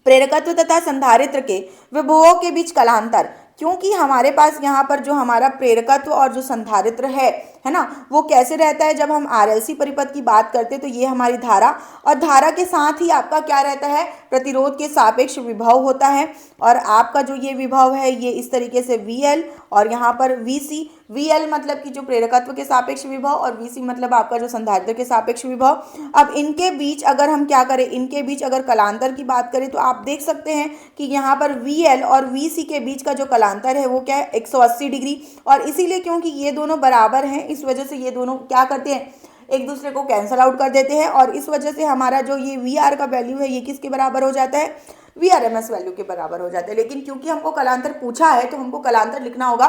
प्रेरकत्व तथा संधारित्र के विभवों के बीच कलांतर, क्योंकि हमारे पास यहाँ पर जो हमारा प्रेरकत्व और जो संधारित्र है ना, वो कैसे रहता है, जब हम RLC परिपथ की बात करते हैं तो ये हमारी धारा, और धारा के साथ ही आपका क्या रहता है, प्रतिरोध के सापेक्ष विभव होता है। और आपका जो ये विभव है ये इस तरीके से VL और यहाँ पर VC, VL मतलब कि जो प्रेरकत्व के सापेक्ष विभव और VC मतलब आपका जो संधारित्र के सापेक्ष विभव। अब इनके बीच अगर हम क्या करें, इनके बीच अगर कलांतर की बात करें तो आप देख सकते हैं कि यहाँ पर VL और VC के बीच का जो कलांतर है वो क्या है, 180 डिग्री। और इसीलिए क्योंकि ये दोनों बराबर हैं इस वजह से ये दोनों क्या करते हैं, एक दूसरे को कैंसल आउट कर देते हैं, और इस वजह से हमारा जो ये VR का वैल्यू है ये किसके बराबर हो जाता है, VRMS वैल्यू के बराबर हो जाता है। लेकिन क्योंकि हमको कलांतर पूछा है तो हमको कलांतर लिखना होगा,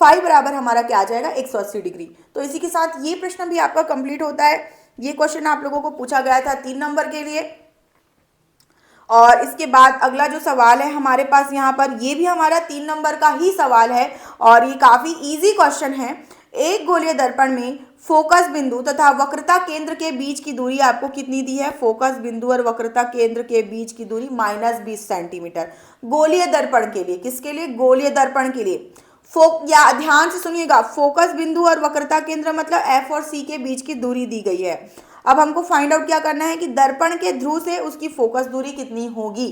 फाई बराबर हमारा क्या आ जाएगा, 180 डिग्री। तो इसी के साथ ये प्रश्न भी आपका कंप्लीट होता है। ये क्वेश्चन आप लोगों को पूछा गया था 3 नंबर के लिए। और इसके बाद अगला जो सवाल है हमारे पास यहाँ पर, ये भी हमारा 3 नंबर का ही सवाल है और ये काफ़ी इजी क्वेश्चन है। एक गोलीय दर्पण में फोकस बिंदु तथा वक्रता केंद्र के बीच की दूरी आपको कितनी दी है, फोकस बिंदु और वक्रता केंद्र के बीच की दूरी -20 सेंटीमीटर गोलीय दर्पण के लिए। किसके लिए, गोलीय दर्पण के लिए। या ध्यान से सुनिएगा, फोकस बिंदु और वक्रता केंद्र मतलब F और C के बीच की दूरी दी गई है। अब हमको फाइंड आउट क्या करना है कि दर्पण के ध्रुव से उसकी फोकस दूरी कितनी होगी,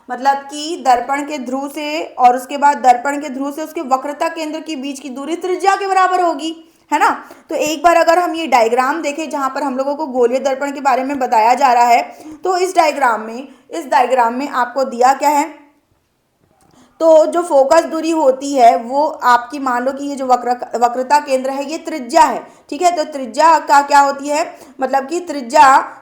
मतलब कि दर्पण के ध्रुव से और उसके बाद दर्पण के ध्रुव से उसके वक्रता केंद्र के बीच की दूरी त्रिज्या के बराबर होगी, है ना। तो एक बार अगर हम ये डायग्राम देखें जहां पर हम लोगों को गोलीय दर्पण के बारे में बताया जा रहा है, तो इस डायग्राम में आपको दिया क्या है, तो जो फोकस दूरी होती है वो आपकी, मान लो कि ये जो वक्रता केंद्र है ये त्रिज्या है, ठीक है। तो त्रिज्या का क्या होती है, मतलब कि त्रिज्या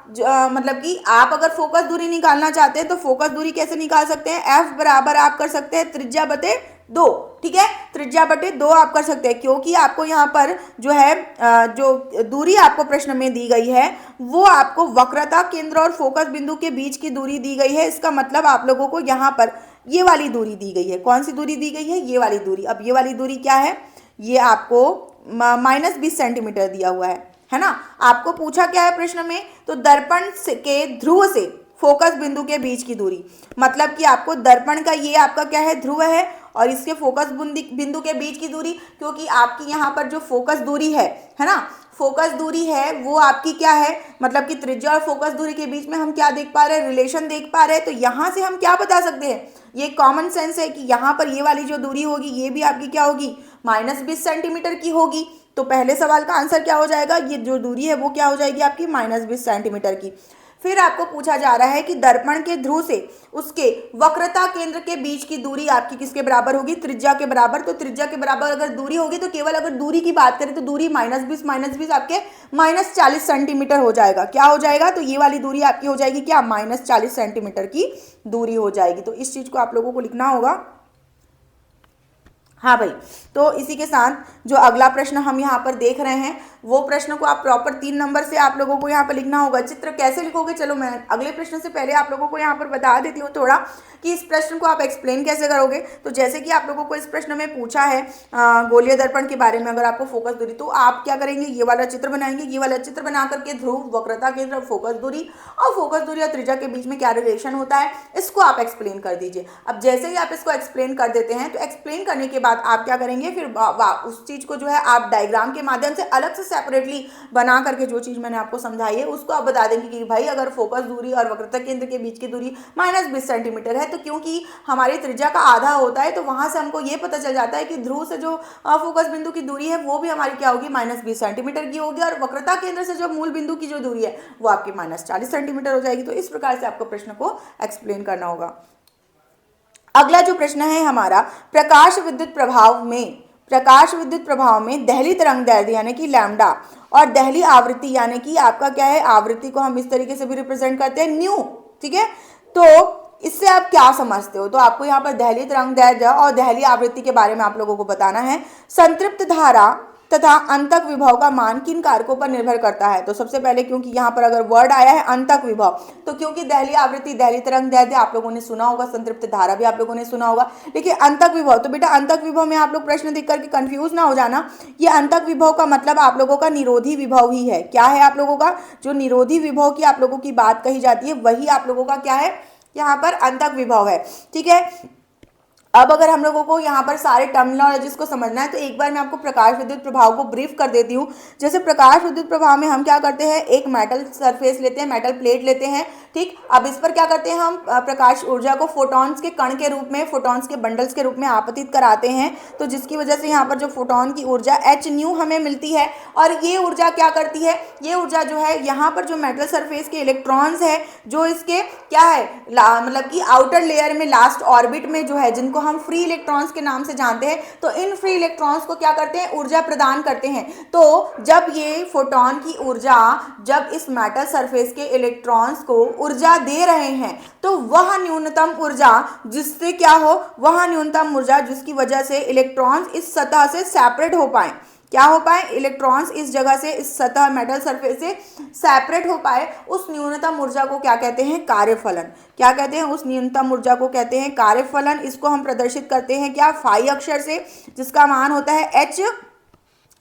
मतलब कि आप अगर फोकस दूरी निकालना चाहते हैं तो फोकस दूरी कैसे निकाल सकते हैं, F बराबर आप कर सकते हैं त्रिज्या बटे 2, ठीक है, त्रिज्या बटे 2 आप कर सकते हैं, क्योंकि आपको यहाँ पर जो है जो दूरी आपको प्रश्न में दी गई है वो आपको वक्रता केंद्र और फोकस बिंदु के बीच की दूरी दी गई है। इसका मतलब आप लोगों को यहाँ पर ये वाली दूरी दी गई है। कौन सी दूरी दी गई है, ये वाली दूरी। अब ये वाली दूरी क्या है, ये आपको -20 सेंटीमीटर दिया हुआ है ना। आपको पूछा क्या है प्रश्न में, तो दर्पण के ध्रुव से फोकस बिंदु के बीच की दूरी, मतलब कि आपको दर्पण का ये आपका क्या है, ध्रुव है, और इसके फोकस बिंदु के बीच की दूरी, क्योंकि आपकी यहाँ पर जो फोकस दूरी है ना, फोकस दूरी है वो आपकी क्या है, मतलब कि त्रिज्या और फोकस दूरी के बीच में हम क्या देख पा रहे हैं, रिलेशन देख पा रहे हैं। तो यहाँ से हम क्या बता सकते हैं, ये कॉमन सेंस है कि यहाँ पर ये वाली जो दूरी होगी ये भी आपकी क्या होगी, -20 सेंटीमीटर की होगी। तो पहले सवाल का आंसर क्या हो जाएगा, ये जो दूरी है वो क्या हो जाएगी आपकी -20 सेंटीमीटर की। फिर आपको पूछा जा रहा है कि दर्पण के ध्रुव से उसके वक्रता केंद्र के बीच की दूरी आपकी किसके बराबर होगी, त्रिज्या के बराबर। तो त्रिज्या के बराबर अगर दूरी होगी तो केवल अगर दूरी की बात करें तो दूरी -20 आपके -40 सेंटीमीटर हो जाएगा। क्या हो जाएगा, तो ये वाली दूरी आपकी हो जाएगी क्या, -40 सेंटीमीटर की दूरी हो जाएगी। तो इस चीज को आप लोगों को लिखना होगा। हाँ भाई, तो इसी के साथ जो अगला प्रश्न हम यहाँ पर देख रहे हैं वो प्रश्न को आप प्रॉपर 3 नंबर से आप लोगों को यहाँ पर लिखना होगा। चित्र कैसे लिखोगे, चलो मैं अगले प्रश्न से पहले आप लोगों को यहाँ पर बता देती हूँ थोड़ा कि इस प्रश्न को आप एक्सप्लेन कैसे करोगे। तो जैसे कि आप लोगों को इस प्रश्न में पूछा है गोलीय दर्पण के बारे में, अगर आपको फोकस दूरी, तो आप क्या करेंगे, ये वाला चित्र बनाएंगे। ये वाला चित्र बना करके ध्रुव, वक्रता केंद्र, फोकस दूरी और त्रिज्या के बीच में क्या रिलेशन होता है, इसको आप एक्सप्लेन कर दीजिए। अब जैसे ही आप इसको एक्सप्लेन कर देते हैं तो एक्सप्लेन करने के बाद आप क्या करेंगे, फिर उस चीज को जो है आप डायग्राम के माध्यम से अलग से सेपरेटली बना करके जो चीज मैंने आपको समझाई है उसको आप बता देंगे कि भाई अगर फोकस दूरी और वक्रता केंद्र के बीच की दूरी -20 सेंटीमीटर है, तो क्योंकि हमारी त्रिज्या का आधा होता है तो वहां से हमको ये पता चल जाता है कि ध्रुव से जो फोकस बिंदु की दूरी है वो भी हमारी क्या होगी, -20 सेंटीमीटर की होगी, और वक्रता केंद्र से जो मूल बिंदु की जो दूरी है वो आपकी -40 सेंटीमीटर हो जाएगी। तो इस प्रकार से आपको प्रश्न को एक्सप्लेन करना होगा। अगला जो प्रश्न है हमारा, प्रकाश विद्युत प्रभाव में दहली तरंग दैर्ध्य यानी कि लैम्डा और दहली आवृत्ति यानी कि आपका क्या है, आवृत्ति को हम इस तरीके से भी रिप्रेजेंट करते हैं न्यू, ठीक है। तो इससे आप क्या समझते हो, तो आपको यहाँ पर दहली तरंग दैर्ध्य और दहली आवृत्ति के बारे में आप लोगों को बताना है। संतृप्त धारा तथा अंतक विभव का मान किन कारकों पर निर्भर करता है। तो सबसे पहले, क्योंकि यहाँ पर अगर वर्ड आया है अंतक विभव, तो क्योंकि दहली आवृत्ति, दहली तरंग दैर्ध्य आप लोगों ने सुना होगा, संतृप्त धारा भी आप लोगों ने सुना होगा, लेकिन अंतक विभव, तो बेटा अंतक विभव में आप लोग प्रश्न देख करके कंफ्यूज ना हो जाना। ये अंतक विभव का मतलब आप लोगों का निरोधी विभव ही है। क्या है आप लोगों का, जो निरोधी विभव की आप लोगों की बात कही जाती है वही आप लोगों का क्या है, यहाँ पर अंतक विभव है, ठीक है। अब अगर हम लोगों को यहाँ पर सारे टर्मिनोलॉजीज को समझना है तो एक बार मैं आपको प्रकाश विद्युत प्रभाव को ब्रीफ कर देती हूँ। जैसे प्रकाश विद्युत प्रभाव में हम क्या करते हैं, एक मेटल सरफेस लेते हैं, मेटल प्लेट लेते हैं, ठीक। अब इस पर क्या करते हैं हम, प्रकाश ऊर्जा को फोटॉन्स के कण के रूप में, फोटॉन्स के बंडल्स के रूप में आपतित कराते हैं। तो जिसकी वजह से यहाँ पर जो फोटॉन की ऊर्जा h हमें मिलती है, और ये ऊर्जा क्या करती है, ये ऊर्जा जो है यहाँ पर जो मेटल सरफेस के इलेक्ट्रॉन्स है, जो इसके क्या है, मतलब कि आउटर लेयर में लास्ट ऑर्बिट में जो है, जिनको हम फ्री इलेक्ट्रॉन्स के नाम से जानते हैं, तो इन फ्री इलेक्ट्रॉन्स को क्या करते हैं, ऊर्जा प्रदान करते हैं। तो जब ये फोटॉन की ऊर्जा, जब इस मेटल सरफेस के इलेक्ट्रॉन्स को ऊर्जा दे रहे हैं, तो वह न्यूनतम ऊर्जा जिससे क्या हो, वह न्यूनतम ऊर्जा जिसकी वजह से इलेक्ट्रॉन्स इस सतह से सेपरेट हो पाए, क्या हो पाए, इलेक्ट्रॉन्स इस जगह से, इस सतह मेटल सरफेस से सेपरेट हो पाए, उस न्यूनतम ऊर्जा को क्या कहते हैं, कार्यफलन। क्या कहते हैं, उस न्यूनतम ऊर्जा को कहते हैं कार्यफलन। इसको हम प्रदर्शित करते हैं क्या, फाई अक्षर से, जिसका मान होता है h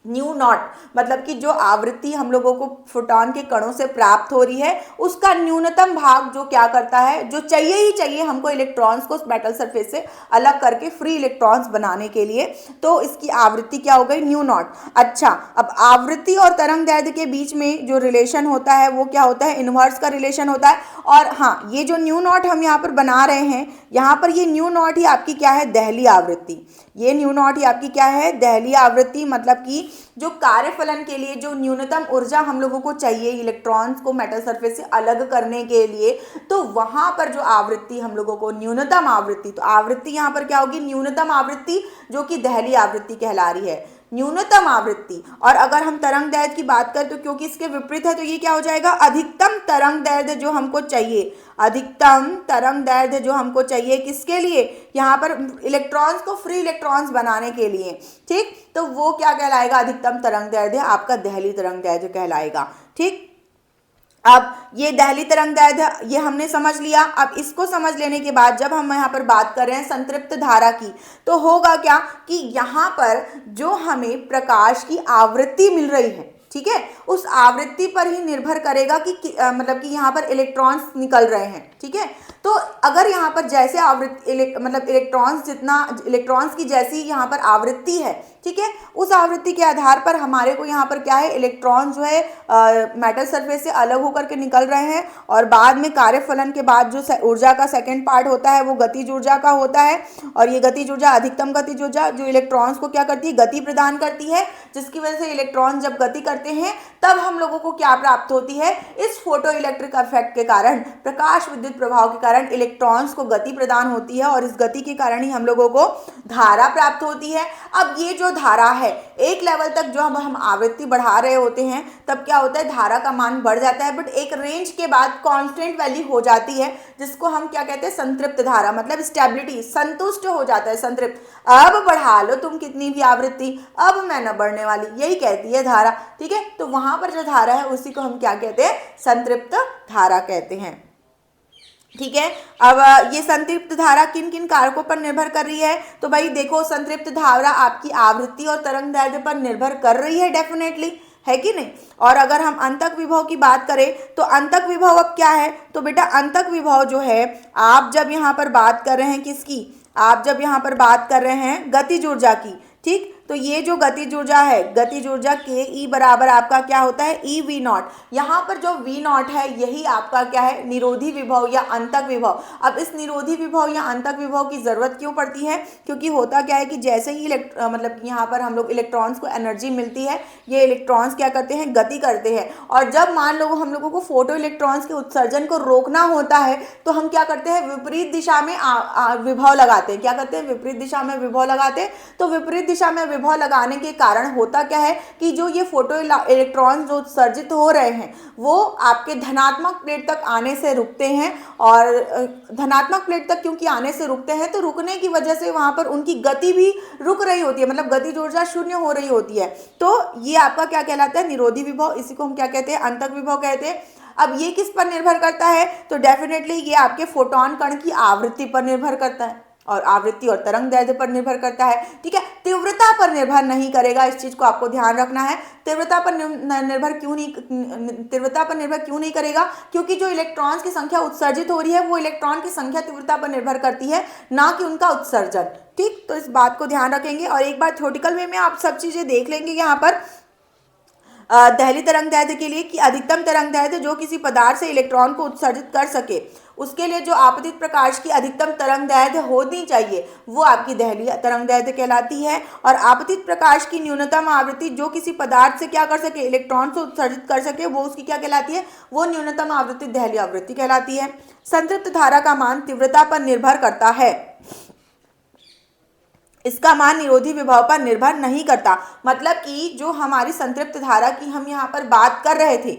न्यू नॉट, मतलब कि जो आवृत्ति हम लोगों को फोटॉन के कणों से प्राप्त हो रही है उसका न्यूनतम भाग जो क्या करता है, जो चाहिए ही चाहिए हमको इलेक्ट्रॉन्स को मेटल सरफेस से अलग करके फ्री इलेक्ट्रॉन्स बनाने के लिए, तो इसकी आवृत्ति क्या हो गई, न्यू नॉट। अच्छा, अब आवृत्ति और तरंग दैर्ध्य के बीच में जो रिलेशन होता है वो क्या होता है, इनवर्स का रिलेशन होता है। और हाँ, ये जो न्यू नॉट हम यहाँ पर बना रहे हैं, यहाँ पर ये न्यू नॉट ही आपकी क्या है, दहली आवृत्ति। ये न्यू नॉट ही आपकी क्या है, दहली आवृत्ति, मतलब कि जो कार्यफलन के लिए जो न्यूनतम ऊर्जा हम लोगों को चाहिए इलेक्ट्रॉन्स को मेटल सरफेस से अलग करने के लिए, तो वहां पर जो आवृत्ति हम लोगों को, न्यूनतम आवृत्ति, तो आवृत्ति यहाँ पर क्या होगी, न्यूनतम आवृत्ति, जो कि दहली आवृत्ति कहला रही है, न्यूनतम आवृत्ति। और अगर हम तरंग दैर्ध्य की बात करें तो क्योंकि इसके विपरीत है, तो ये क्या हो जाएगा, अधिकतम तरंग दैर्ध्य जो हमको चाहिए, अधिकतम तरंग दैर्ध्य जो हमको चाहिए किसके लिए, यहाँ पर इलेक्ट्रॉन्स को फ्री इलेक्ट्रॉन्स बनाने के लिए, ठीक। तो वो क्या कहलाएगा, अधिकतम तरंग दैर्ध्य आपका दहली तरंग दैर्ध्य कहलाएगा, ठीक। अब ये दहली तरंग दैर्ध्य ये हमने समझ लिया। अब इसको समझ लेने के बाद जब हम यहाँ पर बात कर रहे हैं संतृप्त धारा की, तो होगा क्या कि यहाँ पर जो हमें प्रकाश की आवृत्ति मिल रही है, ठीक है, उस आवृत्ति पर ही निर्भर करेगा कि मतलब कि यहाँ पर इलेक्ट्रॉन्स निकल रहे हैं। ठीक है, तो अगर यहाँ पर जैसे आवृत्ति मतलब इलेक्ट्रॉन्स की जैसी यहाँ पर आवृत्ति है, ठीक है, उस आवृत्ति के आधार पर हमारे को यहाँ पर क्या है, इलेक्ट्रॉन जो है मेटल सरफेस से अलग होकर के निकल रहे हैं और बाद में कार्यफलन के बाद जो ऊर्जा का सेकंड पार्ट होता है वो गतिज ऊर्जा का होता है। और ये गतिज ऊर्जा, अधिकतम गतिज ऊर्जा जो इलेक्ट्रॉन्स को क्या करती है, गति प्रदान करती है, जिसकी वजह से इलेक्ट्रॉन जब गति करते हैं तब हम लोगों को क्या प्राप्त होती है, इस फोटो इलेक्ट्रिक इफेक्ट के कारण, प्रकाश विद्युत प्रभाव के कारण इलेक्ट्रॉन्स को गति प्रदान होती है और इस गति के कारण ही हम लोगों को धारा प्राप्त होती है। अब ये जो धारा है, एक लेवल तक जो हम आवृत्ति बढ़ा रहे होते हैं तब क्या होता है, धारा का मान बढ़ जाता है, बट एक रेंज के बाद कांस्टेंट वैल्यू हो जाती है, जिसको हम क्या कहते हैं, संतृप्त धारा, मतलब स्टेबिलिटी, संतुष्ट हो जाता है, संतृप्त। अब बढ़ा लो तुम कितनी भी आवृत्ति, अब मैं न बढ़ने वाली, यही कहती है धारा। ठीक है, तो वहां पर जो धारा है उसी को हम क्या कहते हैं, संतृप्त धारा कहते हैं। ठीक है, अब ये संतृप्त धारा किन किन कारकों पर निर्भर कर रही है, तो भाई देखो, संतृप्त धारा आपकी आवृत्ति और तरंग दैर्ध्य पर निर्भर कर रही है, डेफिनेटली, है कि नहीं। और अगर हम अंतक विभव की बात करें तो अंतक विभव अब क्या है, तो बेटा अंतक विभव जो है, आप जब यहाँ पर बात कर रहे हैं किसकी, आप जब यहाँ पर बात कर रहे हैं गतिज ऊर्जा की, ठीक, तो ये जो गतिज ऊर्जा है, गतिज ऊर्जा के ई बराबर आपका क्या होता है, ई वी नॉट। यहाँ पर जो वी नॉट है यही आपका क्या है, निरोधी विभव या अंतक विभव। अब इस निरोधी विभव या अंतक विभव की जरूरत क्यों पड़ती है, क्योंकि होता क्या है कि जैसे ही मतलब यहाँ पर हम लोग इलेक्ट्रॉन्स को एनर्जी मिलती है, ये इलेक्ट्रॉन्स क्या करते हैं, गति करते हैं। और जब मान लो हम लोगों को फोटो इलेक्ट्रॉन्स के उत्सर्जन को रोकना होता है तो हम क्या करते हैं, विपरीत दिशा में विभव लगाते हैं। क्या करते हैं, विपरीत दिशा में विभव लगाते हैं। तो विपरीत दिशा में विभव लगाने के कारण होता क्या है कि जो ये फोटो इलेक्ट्रॉन जो उत्सर्जित हो रहे हैं वो आपके धनात्मक प्लेट तक आने से रुकते हैं। और धनात्मक प्लेट तक क्योंकि आने से रुकते हैं तो रुकने की वजह से वहां पर उनकी गति भी रुक रही होती है, मतलब गतिज ऊर्जा शून्य हो रही होती है। तो ये आपका क्या कहलाता है, निरोधी विभव। इसी को हम क्या कहते हैं, अंतक विभव कहते हैं। अब ये किस पर निर्भर करता है, तो डेफिनेटली ये आपके फोटोन कण की आवृत्ति पर निर्भर करता है और आवृत्ति और तरंग दैर्ध्य पर निर्भर करता है। ठीक है, तीव्रता पर निर्भर नहीं करेगा, इस चीज को आपको ध्यान रखना है। तीव्रता पर निर्भर क्यों नहीं करेगा, क्योंकि जो इलेक्ट्रॉन्स की संख्या उत्सर्जित हो रही है वो इलेक्ट्रॉन की संख्या तीव्रता पर निर्भर करती है, ना कि उनका उत्सर्जन। ठीक, तो इस बात को ध्यान रखेंगे। और एक बार थ्योरेटिकल वे में आप सब चीजें देख लेंगे यहाँ पर दहली तरंग दैर्ध्य के लिए कि अधिकतम तरंग दैर्ध्य जो किसी पदार्थ से इलेक्ट्रॉन को उत्सर्जित कर सके, उसके लिए जो आपतित प्रकाश की अधिकतम तरंग दैर्ध्य होनी चाहिए वो आपकी दहली तरंग दैर्ध्य कहलाती है। और आपतित प्रकाश की न्यूनतम आवृत्ति जो किसी पदार्थ से क्या कर सके, इलेक्ट्रॉन से उत्सर्जित कर सके, वो उसकी क्या कहलाती है, वो न्यूनतम आवृत्ति दहली आवृत्ति कहलाती है। संतृप्त धारा का मान तीव्रता पर निर्भर करता है, इसका मान निरोधी विभव पर निर्भर नहीं करता। मतलब कि जो हमारी संतृप्त धारा की हम यहाँ पर बात कर रहे थे,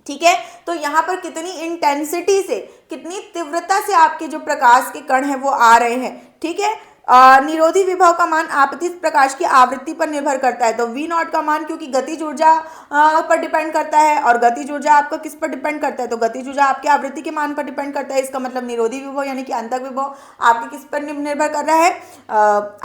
ठीक है, तो यहाँ पर कितनी इंटेंसिटी से, कितनी तीव्रता से आपके जो प्रकाश के कण हैं वो आ रहे हैं। ठीक है, निरोधी विभव का मान आपतित प्रकाश की आवृत्ति पर निर्भर करता है। तो वी नॉट का मान क्योंकि गतिज ऊर्जा पर डिपेंड करता है, और गतिज ऊर्जा आपका किस पर डिपेंड करता है, तो गतिज ऊर्जा आपके आवृत्ति के मान पर डिपेंड करता है। इसका मतलब निरोधी विभव यानी कि अंतक विभव आपके किस पर निर्भर कर रहा है,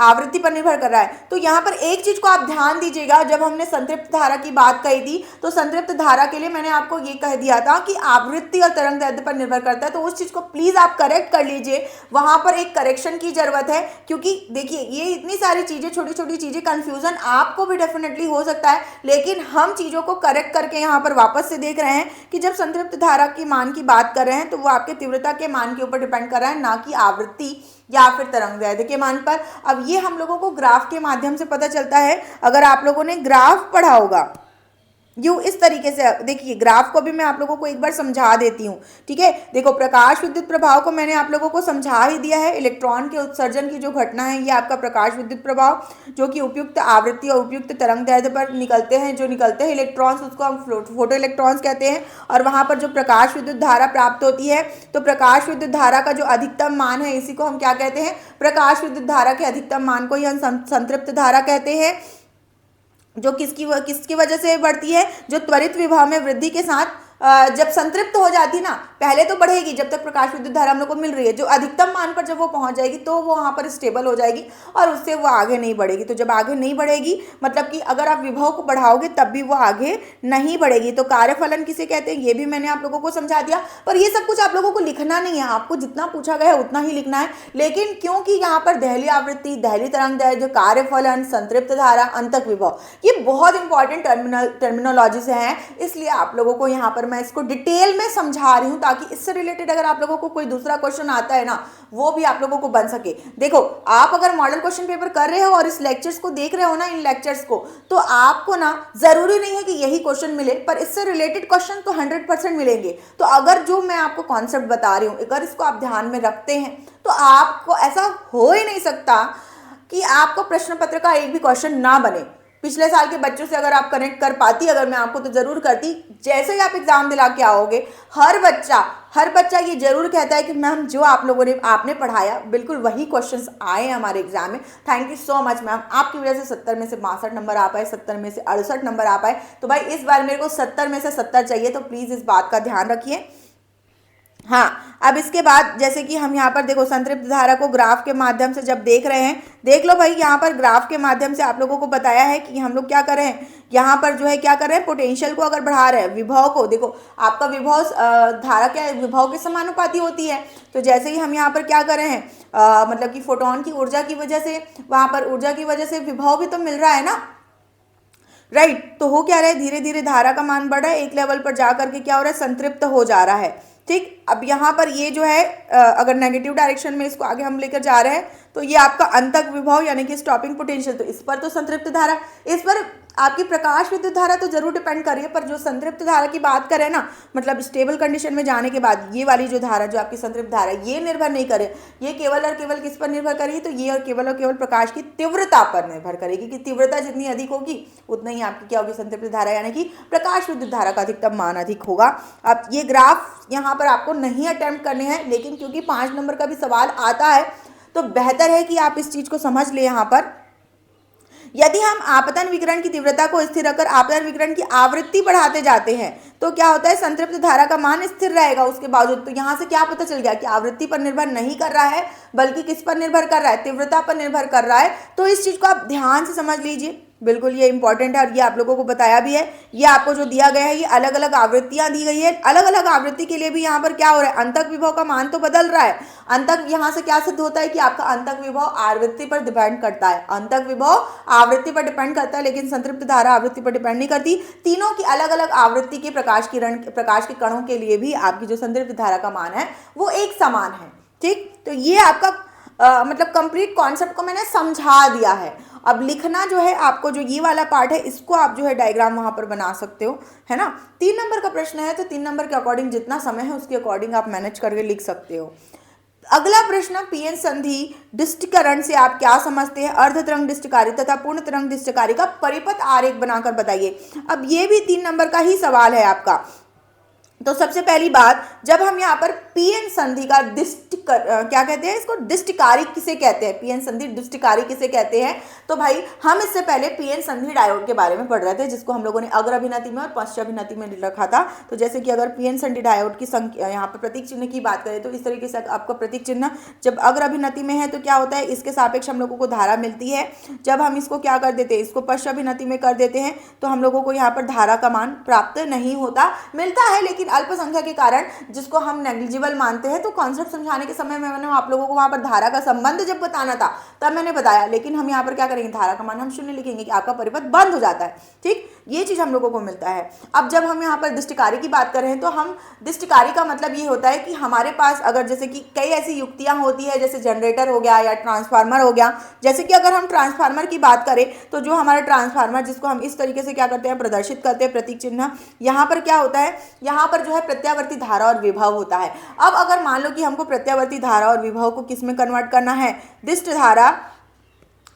आवृत्ति पर निर्भर कर रहा है। तो यहाँ पर एक चीज को आप ध्यान दीजिएगा, जब हमने संतृप्त धारा की बात कही थी तो संतृप्त धारा के लिए मैंने आपको ये कह दिया था कि आवृत्ति और तरंग दैर्ध्य पर निर्भर करता है। तो उस चीज को प्लीज आप करेक्ट कर लीजिए, वहां पर एक करेक्शन की जरूरत है। क्योंकि देखिए ये इतनी सारी चीजें, छोटी छोटी चीजें, कंफ्यूजन आपको भी डेफिनेटली हो सकता है, लेकिन हम चीजों को करेक्ट करके यहाँ पर वापस से देख रहे हैं कि जब संतृप्त धारा के मान की बात कर रहे हैं तो वो आपके तीव्रता के मान के ऊपर डिपेंड कर रहा है, ना कि आवृत्ति या फिर तरंग दैर्ध्य के मान पर। अब ये हम लोगों को ग्राफ के माध्यम से पता चलता है। अगर आप लोगों ने ग्राफ पढ़ा होगा यूं इस तरीके से, देखिए ग्राफ को भी मैं आप लोगों को एक बार समझा देती हूँ। ठीक है, देखो प्रकाश विद्युत प्रभाव को मैंने आप लोगों को समझा ही दिया है। इलेक्ट्रॉन के उत्सर्जन की जो घटना है ये आपका प्रकाश विद्युत प्रभाव, जो कि उपयुक्त आवृत्ति और उपयुक्त तरंग दैर्ध्य पर निकलते हैं, जो निकलते हैं इलेक्ट्रॉन्स, उसको हम फोटो इलेक्ट्रॉन्स कहते हैं। और वहां पर जो प्रकाश विद्युत धारा प्राप्त होती है, तो प्रकाश विद्युत धारा का जो अधिकतम मान है इसी को हम क्या कहते हैं, प्रकाश विद्युत धारा के अधिकतम मान को ही हम संतृप्त धारा कहते हैं। जो किसकी वजह से बढ़ती है, जो त्वरित विभव में वृद्धि के साथ जब संतृप्त हो जाती ना, पहले तो बढ़ेगी जब तक प्रकाश विद्युत धारा हम लोग को मिल रही है, जो अधिकतम मान पर जब वो पहुंच जाएगी तो वो वहां पर स्टेबल हो जाएगी और उससे वो आगे नहीं बढ़ेगी। तो जब आगे नहीं बढ़ेगी मतलब कि अगर आप विभव को बढ़ाओगे तब भी वो आगे नहीं बढ़ेगी। तो कार्यफलन किसे कहते हैं ये भी मैंने आप लोगों को समझा दिया, पर ये सब कुछ आप लोगों को लिखना नहीं है, आपको जितना पूछा गया है उतना ही लिखना है। लेकिन क्योंकि यहाँ पर दहली आवृत्ति, दहली तरंगदैर्घ्य, कार्यफलन, संतृप्त धारा, अंतक विभव, ये बहुत इंपॉर्टेंट टर्मिनोलॉजी से हैं, इसलिए आप लोगों को यहाँ पर मैं इसको डिटेल में समझा रही हूँ ताकि इससे रिलेटेड अगर आप लोगों को कोई दूसरा क्वेश्चन आता है ना वो भी आप लोगों को बन सके। देखो आप अगर मॉडल क्वेश्चन पेपर कर रहे हो और इस लेक्चर्स को देख रहे हो ना, इन लेक्चर्स को, तो आपको ना जरूरी नहीं है कि यही क्वेश्चन मिले, पर इससे रिलेटेड क्वेश्चन तो 100% मिलेंगे। तो अगर जो मैं आपको कॉन्सेप्ट बता रही हूँ अगर इसको आप ध्यान में रखते हैं तो आपको ऐसा हो ही नहीं सकता कि आपको प्रश्न पत्र का एक भी क्वेश्चन ना बने। पिछले साल के बच्चों से अगर आप कनेक्ट कर पाती अगर मैं आपको तो जरूर करती। जैसे ही आप एग्जाम दिला के आओगे हर बच्चा ये जरूर कहता है कि मैम जो आप लोगों ने आपने पढ़ाया बिल्कुल वही क्वेश्चंस आए हमारे एग्जाम में। Thank you so much ma'am, आपकी वजह से 70 में से 62 नंबर आ पाए, 70 में से 68 नंबर आ पाए। तो भाई इस बार मेरे को 70 में से 70 चाहिए, तो प्लीज इस बात का ध्यान रखिए। हाँ, अब इसके बाद जैसे कि हम यहाँ पर देखो संतृप्त धारा को ग्राफ के माध्यम से जब देख रहे हैं, देख लो भाई यहाँ पर ग्राफ के माध्यम से आप लोगों को बताया है कि हम लोग क्या कर रहे हैं, यहाँ पर जो है क्या कर रहे हैं, पोटेंशियल को अगर बढ़ा रहे हैं, विभव को, देखो आपका विभव धारा क्या है, विभव के समानुपाती होती है। तो जैसे ही हम यहाँ पर क्या कर रहे हैं, मतलब कि फोटोन की ऊर्जा की वजह से, वहाँ पर ऊर्जा की वजह से विभव भी तो मिल रहा है ना, राइट। तो हो क्या रहा है, धीरे धीरे धारा का मान बढ़ रहा है, एक लेवल पर जा करके क्या हो रहा है, संतृप्त हो जा रहा है। ठीक, अब यहाँ पर ये जो है अगर नेगेटिव डायरेक्शन में इसको आगे हम लेकर जा रहे हैं तो ये आपका अंतक विभव यानी कि स्टॉपिंग पोटेंशियल, तो इस पर तो संतृप्त धारा, इस पर आपकी प्रकाश विद्युत धारा तो जरूर डिपेंड कर रही है, पर जो संतृप्त धारा की बात करें ना, मतलब स्टेबल कंडीशन में जाने के बाद ये वाली जो धारा जो आपकी संतृप्त धारा है ये निर्भर नहीं करे, ये केवल और केवल किस पर निर्भर करेगी, तो ये और केवल प्रकाश की तीव्रता पर निर्भर करेगी कि तीव्रता जितनी अधिक होगी उतना ही आपकी क्या होगी, संतृप्त धारा यानी कि प्रकाश विद्युत धारा का अधिकतम मान अधिक होगा। अब ये ग्राफ यहाँ पर आपको नहीं अटेम्प्ट करने हैं, लेकिन क्योंकि 5 नंबर का भी सवाल आता है तो बेहतर है कि आप इस चीज को समझ ले। यहाँ पर यदि हम आपतन विकिरण की तीव्रता को स्थिर रखकर आपतन विकिरण की आवृत्ति बढ़ाते जाते हैं तो क्या होता है, संतृप्त धारा का मान स्थिर रहेगा उसके बावजूद। तो यहाँ से क्या पता चल गया कि आवृत्ति पर निर्भर नहीं कर रहा है बल्कि किस पर निर्भर कर रहा है, तीव्रता पर निर्भर कर रहा है। तो इस चीज को आप ध्यान से समझ लीजिए, बिल्कुल ये इंपॉर्टेंट है और ये आप लोगों को बताया भी है। ये आपको जो दिया गया है ये अलग अलग आवृत्तियां दी गई है, अलग अलग आवृत्ति के लिए भी यहाँ पर क्या हो रहा है, अंतक विभव का मान तो बदल रहा है। अंतक यहाँ से क्या सिद्ध होता है कि आपका अंतक विभव आवृत्ति पर डिपेंड करता है, अंतक विभव आवृत्ति पर डिपेंड करता है, लेकिन संतृप्त धारा आवृत्ति पर डिपेंड नहीं करती। तीनों की अलग अलग आवृत्ति के प्रकाश के कणों के लिए भी आपकी जो संतृप्त धारा का मान है वो एक समान है। ठीक, तो ये आपका मतलब कंप्लीट कॉन्सेप्ट को मैंने समझा दिया है। अब लिखना जो है आपको, जो ये वाला पार्ट है इसको आप जो है डायग्राम वहां पर बना सकते हो, है ना। 3 नंबर का प्रश्न है तो 3 नंबर के अकॉर्डिंग जितना समय है उसके अकॉर्डिंग आप मैनेज करके लिख सकते हो। अगला प्रश्न, पीएन संधि डिस्टकरण से आप क्या समझते हैं, अर्ध तरंग डिस्टकारी तथा पूर्ण तरंग डिस्टकारी का परिपथ आरेख बनाकर बताइए। अब ये भी 3 नंबर का ही सवाल है आपका। तो सबसे पहली बात, जब हम यहाँ पर पीएन संधि का क्या कहते हैं इसको, डिस्टकारी किसे कहते हैं, पीएन संधि डिस्टकारी किसे कहते हैं, तो भाई हम इससे पहले पीएन संधि डायोड के बारे में पढ़ रहे थे जिसको हम लोगों ने अग्र अभिनति में और पश्च अभिनति में रखा था। तो जैसे कि अगर पीएन संधि डायोड की संख्या, यहाँ पर प्रतीक चिन्ह की बात करें तो इस तरीके से आपका प्रतीक चिन्ह जब अग्र अभिनति में है तो क्या होता है, इसके सापेक्ष हम लोगों को धारा मिलती है। जब हम इसको क्या कर देते हैं, इसको पश्च अभिनति में कर देते हैं तो हम लोगों को यहाँ पर धारा का मान प्राप्त नहीं होता, मिलता है लेकिन अल्प संख्या के कारण, जिसको हम नेग्लिजिबल मानते हैं। तो कॉन्सेप्ट समझाने के समय में मैंने आप लोगों को वहां पर धारा का संबंध जब बताना था तब मैंने बताया, लेकिन हम यहाँ पर क्या करेंगे, धारा का मान हम 0 लिखेंगे कि आपका परिपथ बंद हो जाता है। ठीक, ये चीज हम लोगों को मिलता है। अब जब हम यहाँ पर दिष्टकारी की बात कर रहे हैं तो हम दिष्टकारी का मतलब ये होता है कि हमारे पास अगर जैसे कि कई ऐसी युक्तियां होती है, जैसे जनरेटर हो गया या ट्रांसफार्मर हो गया। जैसे कि अगर हम ट्रांसफार्मर की बात करें तो जो हमारा ट्रांसफार्मर जिसको हम इस तरीके से क्या करते हैं, प्रदर्शित करते हैं प्रतीक चिन्ह, यहाँ पर क्या होता है, यहाँ पर जो है प्रत्यावर्ती धारा और विभव होता है। अब अगर मान लो कि हमको प्रत्यावर्ती धारा और विभव को किस में कन्वर्ट करना है, दिष्ट धारा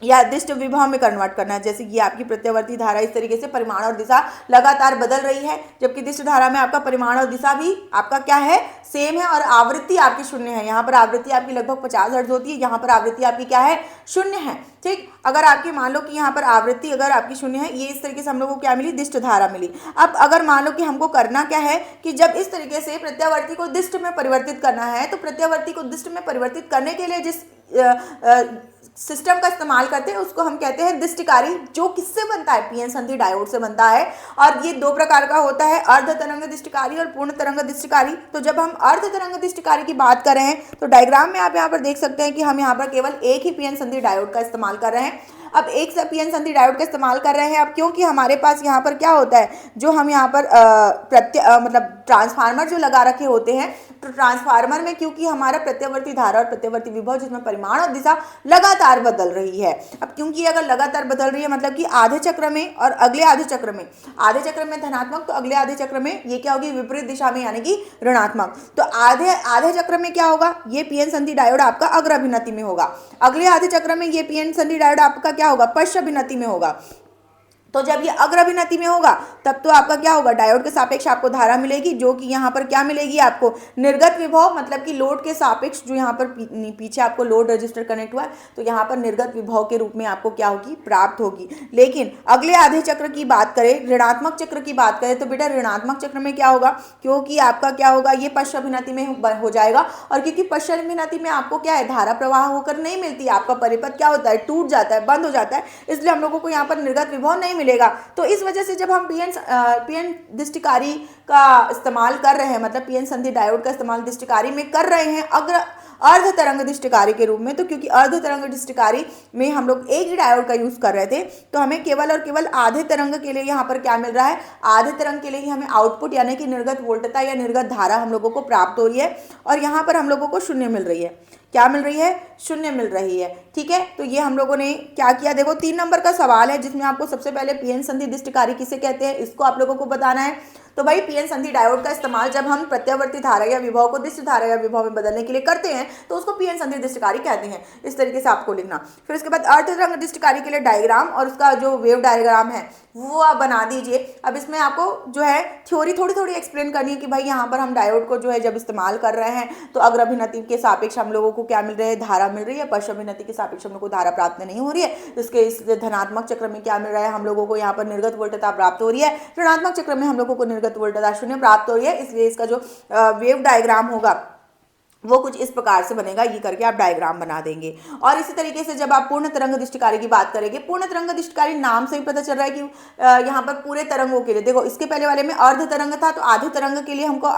या दिष्ट विभव में कन्वर्ट करना है। जैसे कि आपकी प्रत्यावर्ती धारा इस तरीके से परिमाण और दिशा लगातार बदल रही है, जबकि दिष्ट धारा में आपका परिमाण और दिशा भी आपका क्या है, सेम है, और आवृत्ति आपकी शून्य है। यहाँ पर आवृत्ति आपकी लगभग 50 हर्ट्ज होती है, यहाँ पर आवृत्ति आपकी क्या है, शून्य है। ठीक, अगर आपकी मान लो कि यहाँ पर आवृत्ति अगर आपकी शून्य है, ये इस तरीके से हम लोग को क्या मिली, दिष्ट धारा मिली। अब अगर मान लो कि हमको करना क्या है कि जब इस तरीके से प्रत्यावर्ती को दिष्ट में परिवर्तित करना है, तो प्रत्यावर्ती को दिष्ट में परिवर्तित करने के लिए जिस सिस्टम का इस्तेमाल करते हैं उसको हम कहते हैं दिष्टिकारी, जो किससे बनता है, पीएन संधि डायोड से बनता है। और ये दो प्रकार का होता है, अर्ध तरंग दिष्टिकारी और पूर्ण तरंग दिष्टिकारी। तो जब हम अर्ध तरंग दिष्टिकारी की बात कर रहे हैं तो डायग्राम में आप यहाँ पर देख सकते हैं कि हम यहाँ पर केवल एक ही पीएन संधि डायोड का इस्तेमाल कर रहे हैं। अब एक से पीएन संधि डायोड का इस्तेमाल कर रहे हैं, अब क्योंकि हमारे पास यहाँ पर क्या होता है, जो हम यहाँ पर मतलब ट्रांसफार्मर जो लगा रखे होते हैं, तो ट्रांसफार्मर में क्योंकि हमारा प्रत्यावर्ती धारा और प्रत्यावर्ती विभव जिसमें परिमाण और दिशा लगातार बदल रही है। अब क्योंकि अगर लगातार बदल रही है मतलब कि आधे चक्र में और अगले आधे चक्र में, आधे चक्र में धनात्मक तो अगले आधे चक्र में ये क्या होगी, विपरीत दिशा में यानी कि ऋणात्मक। तो आधे चक्र में क्या होगा, ये पीएन संधि डायोड आपका अग्र अभिनति में होगा, अगले आधे चक्र में ये पीएन संधि डायोड आपका क्या होगा, पश्च अभिनति में होगा। तो जब ये अग्र अभिनति में होगा तब तो आपका क्या होगा, डायोड के सापेक्ष आपको धारा मिलेगी, जो कि यहाँ पर क्या मिलेगी आपको, निर्गत विभव, मतलब कि लोड के सापेक्ष जो यहाँ पर पीछे आपको लोड रजिस्टर कनेक्ट हुआ है, तो यहाँ पर निर्गत विभव के रूप में आपको क्या होगी, प्राप्त होगी। लेकिन अगले आधे चक्र की बात करें, ऋणात्मक चक्र की बात करें, तो बेटा ऋणात्मक चक्र में क्या होगा, क्योंकि आपका क्या होगा, ये पश्च अभिनति में हो जाएगा, और क्योंकि पश्च अभिनति में आपको क्या है, धारा प्रवाह होकर नहीं मिलती, आपका परिपथ क्या होता है, टूट जाता है, बंद हो जाता है, इसलिए हम लोगों को यहाँ पर निर्गत विभव नहीं मिलेगा। तो इस वजह से जब हम पीएन दिष्टिकारी का इस्तेमाल कर रहे हैं, मतलब पीएन संधि डायोड का इस्तेमाल दिष्टिकारी में कर रहे हैं अर्ध तरंग दिष्टिकारी के रूप में, तो क्योंकि अर्ध तरंग दिष्टिकारी में हम लोग एक ही डायोड का यूज कर रहे थे, तो हमें केवल और केवल आधे तरंग के लिए यहाँ पर क्या मिल रहा है, आधे तरंग के लिए ही हमें आउटपुट यानी कि निर्गत वोल्टता या निर्गत धारा हम लोगों को प्राप्त हो रही है, और यहाँ पर हम लोगों को शून्य मिल रही है। क्या मिल रही है, शून्य मिल रही है। ठीक है, तो ये हम लोगों ने क्या किया, देखो 3 नंबर का सवाल है जिसमें आपको सबसे पहले पीएन संधि दिष्टिकारी किसे कहते हैं, इसको आप लोगों को बताना है। तो भाई पीएन संधि डायोड का इस्तेमाल जब हम प्रत्यावर्ती धारा या विभव को दिष्ट धारा या विभव में बदलने के लिए करते हैं तो उसको पीएन संधि दिष्टिकारी कहते हैं। इस तरीके से आपको लिखना। फिर उसके बाद अर्ध तरंग दिष्टिकारी के लिए डायग्राम और उसका जो वेव डायग्राम है वो आप बना दीजिए। अब इसमें आपको जो है थ्योरी थोड़ी थोड़ी एक्सप्लेन करनी है कि भाई यहाँ पर हम डायोड को जो है जब इस्तेमाल कर रहे हैं तो अग्र अभिनति के सापेक्ष हम लोगों को क्या मिल रहा है, धारा मिल रही है, पश्च अभिनति के सापेक्ष हम लोग को धारा प्राप्त नहीं हो रही है। इसके इस धनात्मक चक्र में क्या मिल रहा है, हम लोगों को यहाँ पर निर्गत वोल्टता प्राप्त हो रही है, ऋणात्मक चक्र में हम लोगों को निर्गत वोल्टता शून्य प्राप्त हो रही है। इसलिए इसका जो वेव डायग्राम होगा वो कुछ इस प्रकार से बनेगा, ये करके आप डायग्राम बना देंगे। और इसी तरीके से जब आप पूर्ण तरंग दिष्टिकारी की बात करेंगे, पूर्ण तरंग दिष्टिकारी नाम से ही पता चल रहा है कि यहाँ पर पूरे तरंगों के लिए, देखो इसके पहले वाले में अर्ध तरंग था तो आधे तरंग के लिए हमको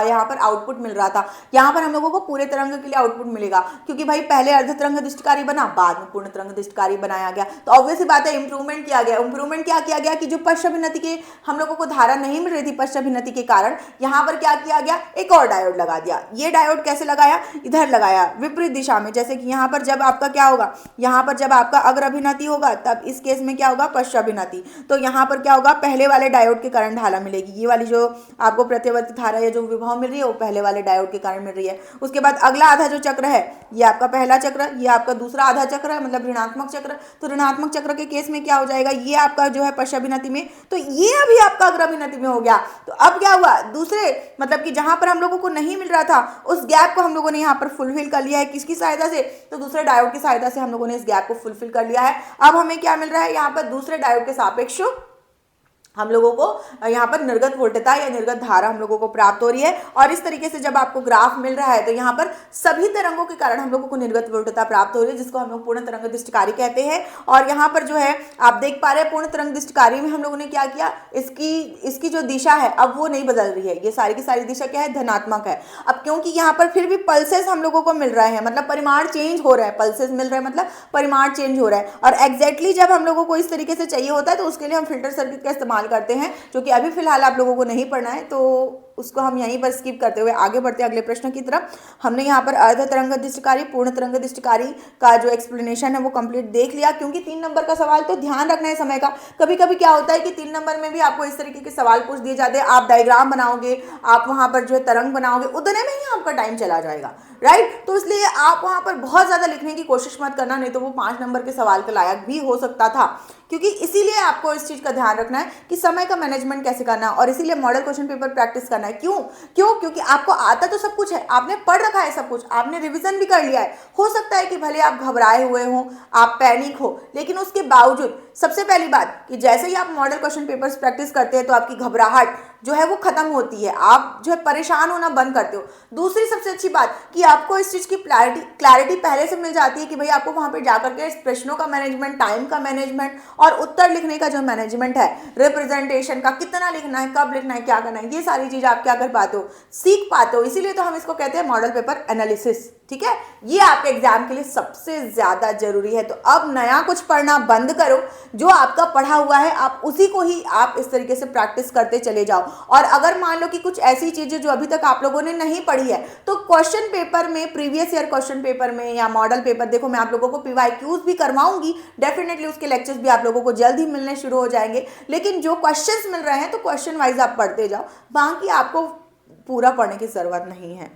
यहाँ पर आउटपुट मिल रहा था, यहाँ पर हम लोगों को पूरे तरंग के लिए आउटपुट मिलेगा, क्योंकि भाई पहले अर्ध तरंग दिष्टिकारी बना, बाद में पूर्ण तरंग दिष्टिकारी बनाया गया। तो ऑब्वियस ही बात है इंप्रूवमेंट किया गया। इंप्रूवमेंट क्या किया गया कि जो पश्च अभिनति के हम लोगों को धारा नहीं मिल रही थी पश्च अभिनति के कारण, यहाँ पर क्या किया गया, एक और डायोड लगा दिया। ये डायोड कैसे लगाया, इधर लगाया विपरीत दिशा में। जैसे कि यहाँ पर जब आपका क्या होगा, यहाँ पर जब आपका अग्र अभिनति होगा तब इस केस में क्या होगा, पश्च अभिनति। तो यहाँ पर क्या होगा, पहले वाले डायोड के कारण धारा मिलेगी, ये वाली जो आपको प्रत्यावर्ती धारा या जो विभव मिल रही है वो पहले वाले डायोड के कारण मिल रही है। उसके बाद अगला आधा जो चक्र है ये आपका पहला चक्र, ये आपका दूसरा आधा चक्र है, मतलब ऋणात्मक चक्र। तो ऋणात्मक चक्र के केस में क्या हो जाएगा, ये आपका जो है पश्च अभिनति में, तो ये अभी आपका अग्र अभिनति में हो गया। तो अब क्या हुआ, दूसरे मतलब कि जहां पर हम लोगों को नहीं मिल रहा था उस गैप को हम लोगों ने यहाँ पर फुलफिल कर लिया है। किसकी सहायता से, तो दूसरे डायोड की सहायता से हम लोगों ने इस गैप को फुलफिल कर लिया है। अब हमें क्या मिल रहा है, यहाँ पर दूसरे डायोड के सापेक्ष हम लोगों को यहाँ पर निर्गत वोल्टता या निर्गत धारा हम लोगों को प्राप्त हो रही है। और इस तरीके से जब आपको ग्राफ मिल रहा है तो यहाँ पर सभी तरंगों के कारण हम लोगों को निर्गत वोल्टता प्राप्त हो रही है, जिसको हम लोग पूर्ण तरंग दिष्टिकारी कहते हैं। और यहाँ पर जो है आप देख पा रहे हैं पूर्ण तरंग दिष्टिकारी में हम लोगों ने क्या किया, इसकी जो दिशा है अब वो नहीं बदल रही है, ये सारी की सारी दिशा क्या है, धनात्मक है। अब क्योंकि यहाँ पर फिर भी पल्सेस हम लोगों को मिल रहे हैं, मतलब परिमाण चेंज हो रहा है, पल्सेस मिल रहे हैं मतलब परिमाण चेंज हो रहा है। और एग्जैक्टली जब हम लोगों को इस तरीके से चाहिए होता है तो उसके लिए हम फिल्टर सर्किट का इस्तेमाल करते हैं, जो कि अभी फिलहाल आप लोगों को नहीं पढ़ना है। तो उसको हम यहीं पर स्किप करते हुए आगे बढ़ते हैं अगले प्रश्न की तरफ। हमने यहाँ पर अर्ध तरंगदृष्टिकारी, पूर्ण तरंगदृष्टिकारी का जो एक्सप्लेनेशन है वो कंप्लीट देख लिया, क्योंकि 3 नंबर का सवाल तो ध्यान रखना है समय का। कभी कभी क्या होता है कि 3 नंबर में भी आपको इस तरीके के सवाल पूछ दिए जाते हैं, आप डायग्राम बनाओगे, आप वहां पर जो है तरंग बनाओगे, उतने में ही आपका टाइम चला जाएगा, राइट। तो इसलिए आप वहां पर बहुत ज्यादा लिखने की कोशिश मत करना, नहीं तो वो 5 नंबर के सवाल के लायक भी हो सकता था। क्योंकि इसीलिए आपको इस चीज का ध्यान रखना है कि समय का मैनेजमेंट कैसे करना है, और इसीलिए मॉडल क्वेश्चन पेपर प्रैक्टिस करना है। क्यों क्यों क्योंकि आपको आता तो सब कुछ है, आपने पढ़ रखा है सब कुछ, आपने रिवीजन भी कर लिया है। हो सकता है कि भले आप घबराए हुए हो, आप पैनिक हो, लेकिन उसके बावजूद सबसे पहली बात कि जैसे ही आप मॉडल क्वेश्चन पेपर्स प्रैक्टिस करते हैं तो आपकी घबराहट जो है वो खत्म होती है, आप जो है परेशान होना बंद करते हो। दूसरी सबसे अच्छी बात कि आपको इस चीज की क्लैरिटी पहले से मिल जाती है कि भाई आपको वहां पे जाकर के प्रश्नों का मैनेजमेंट, टाइम का मैनेजमेंट और उत्तर लिखने का जो मैनेजमेंट है, रिप्रेजेंटेशन का कितना लिखना है, कब लिखना है, क्या करना है, ये सारी चीज आप क्या कर पाते हो, सीख पाते हो। इसीलिए तो हम इसको कहते हैं मॉडल पेपर एनालिसिस, ठीक है। ये आपके एग्जाम के लिए सबसे ज्यादा जरूरी है। तो अब नया कुछ पढ़ना बंद करो, जो आपका पढ़ा हुआ है आप उसी को ही आप इस तरीके से प्रैक्टिस करते चले जाओ। और अगर मान लो कि कुछ ऐसी चीजें जो अभी तक आप लोगों ने नहीं पढ़ी है, तो क्वेश्चन पेपर में, प्रीवियस ईयर क्वेश्चन पेपर में या मॉडल पेपर, देखो मैं आप लोगों को पीवाईक्यूज भी करवाऊंगी, डेफिनेटली उसके लेक्चर्स भी आप लोगों को जल्द ही मिलने शुरू हो जाएंगे। लेकिन जो क्वेश्चंस मिल रहे हैं तो क्वेश्चन वाइज आप पढ़ते जाओ, बाकी आपको पूरा पढ़ने की जरूरत नहीं है।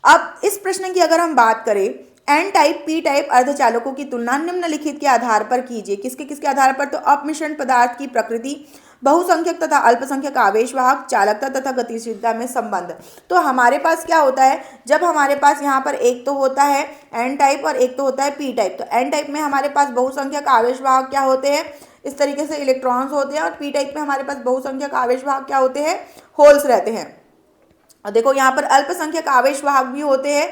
अब इस प्रश्न की अगर हम बात करें, एन टाइप पी टाइप अर्धचालकों की तुलना निम्नलिखित के आधार पर कीजिए। किसके किसके आधार पर? तो अपमिश्रण पदार्थ की प्रकृति, बहुसंख्यक तथा अल्पसंख्यक आवेशवाहक, चालकता तथा गतिशीलता में संबंध। तो हमारे पास क्या होता है, जब हमारे पास यहाँ पर एक तो होता है एन टाइप और एक तो होता है पी टाइप। तो एन टाइप में हमारे पास बहुसंख्यक आवेशवाहक क्या होते हैं, इस तरीके से इलेक्ट्रॉन्स होते हैं, और पी टाइप में हमारे पास बहुसंख्यक आवेशवाहक क्या होते हैं, होल्स रहते हैं। और देखो यहाँ पर अल्पसंख्यक आवेशवाहक भी होते हैं,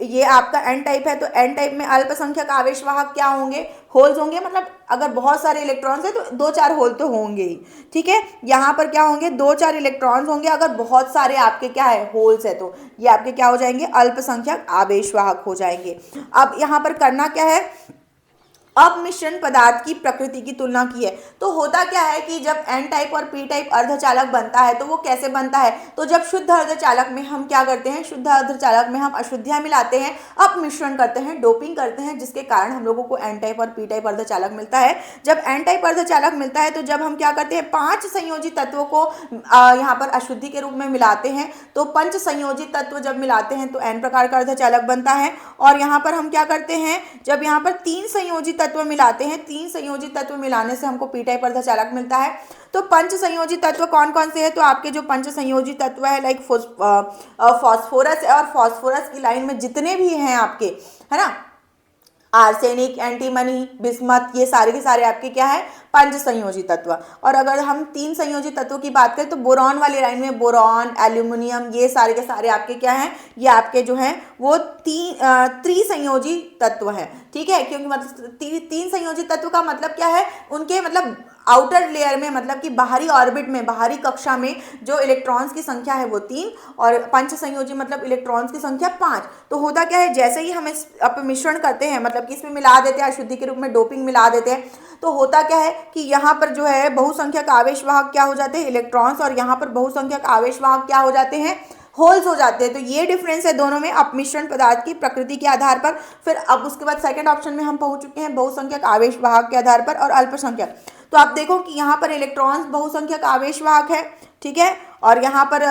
ये आपका एन टाइप है। तो एन टाइप में अल्पसंख्यक आवेशवाहक क्या होंगे, होल्स होंगे। मतलब अगर बहुत सारे इलेक्ट्रॉन्स है तो 2-4 होल तो होंगे ही, ठीक है। यहाँ पर क्या होंगे, 2-4 इलेक्ट्रॉन्स होंगे। अगर बहुत सारे आपके क्या है, होल्स है, तो ये आपके क्या हो जाएंगे, अल्पसंख्यक आवेशवाहक हो जाएंगे। अब यहाँ पर करना क्या है, अपमिश्रण पदार्थ की प्रकृति की तुलना की है। तो होता क्या है कि जब एन टाइप और पी टाइप अर्धचालक बनता है तो वो कैसे बनता है, तो जब शुद्ध अर्धचालक में हम क्या करते हैं, शुद्ध अर्धचालक में हम अशुद्धियां मिलाते हैं, अपमिश्रण करते हैं, डोपिंग करते हैं, जिसके कारण हम लोगों को एन टाइप और पी टाइप अर्धचालक मिलता है। जब एन टाइप अर्धचालक मिलता है तो जब हम क्या करते हैं, 5 संयोजित तत्वों को यहाँ पर अशुद्धि के रूप में मिलाते हैं। तो 5 संयोजित तत्व जब मिलाते हैं तो एन प्रकार का अर्धचालक बनता है। और यहाँ पर हम क्या करते हैं, जब यहाँ पर 3 संयोजित तत्व मिलाते हैं, 3 संयोजित तत्व मिलाने से हमको पी टाइप अर्धचालक मिलता है। तो पंच संयोजित तत्व कौन कौन से हैं, तो आपके जो पंच संयोजित तत्व है, लाइक फॉस्फोरस है, और फॉस्फोरस की लाइन में जितने भी हैं आपके, है ना, आर्सेनिक, एंटीमनी, बिस्मथ, ये सारे के सारे आपके क्या है, पंच संयोजित तत्व। और अगर हम 3 संयोजित तत्वों की बात करें तो बोरॉन वाली लाइन में बोरॉन, एल्यूमिनियम, ये सारे के सारे आपके क्या हैं, ये आपके जो हैं वो त्रिसंयोजी तत्व हैं, ठीक है। क्योंकि मतलब 3 संयोजित तत्व का मतलब क्या है, उनके मतलब आउटर लेयर में, मतलब कि बाहरी ऑर्बिट में, बाहरी कक्षा में जो इलेक्ट्रॉन्स की संख्या है वो 3, और पंच संयोजी मतलब इलेक्ट्रॉन्स की संख्या 5। तो होता क्या है, जैसे ही हम इस अपमिश्रण करते हैं, मतलब कि इसमें मिला देते हैं, अशुद्धि के रूप में डोपिंग मिला देते हैं, तो होता क्या है कि यहाँ पर जो है बहुसंख्यक आवेशवाहक क्या हो जाते हैं, इलेक्ट्रॉन्स, और यहाँ पर बहुसंख्यक आवेशवाहक क्या हो जाते हैं, होल्स हो जाते हैं। तो ये डिफरेंस है दोनों में, अपमिश्रण पदार्थ की प्रकृति के आधार पर। फिर अब उसके बाद सेकंड ऑप्शन में हम पहुंच चुके हैं बहुसंख्यक आवेशवाहक के आधार पर और अल्पसंख्यक। तो आप देखो कि यहाँ पर इलेक्ट्रॉन्स बहुसंख्यक आवेशवाहक है, ठीक है, और यहाँ पर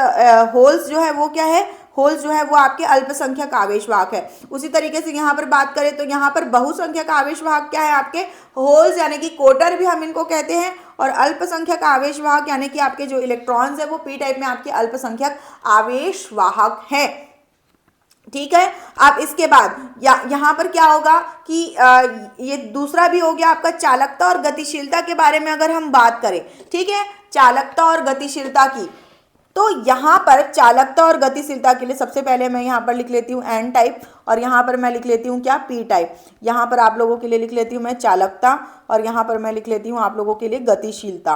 होल्स जो है वो क्या है, होल्स जो है वो आपके अल्पसंख्यक आवेशवाहक है। उसी तरीके से यहाँ पर बात करें तो यहाँ पर बहुसंख्यक आवेशवाहक क्या है, आपके होल्स, यानी कि कोटर भी हम इनको कहते हैं, और अल्पसंख्यक आवेशवाहक यानी कि आपके जो इलेक्ट्रॉन्स है वो पी टाइप में आपके अल्पसंख्यक आवेशवाहक है, ठीक है। अब इसके बाद यहाँ पर क्या होगा कि ये दूसरा भी हो गया आपका चालकता और गतिशीलता के बारे में अगर हम बात करें, ठीक है, चालकता और गतिशीलता की। तो यहाँ पर चालकता और गतिशीलता के लिए सबसे पहले मैं यहाँ पर लिख लेती हूँ एन टाइप, और यहाँ पर मैं लिख लेती हूँ क्या, पी टाइप। यहाँ पर आप लोगों के लिए लिख लेती हूँ मैं चालकता, और यहाँ पर मैं लिख लेती हूँ आप लोगों के लिए गतिशीलता,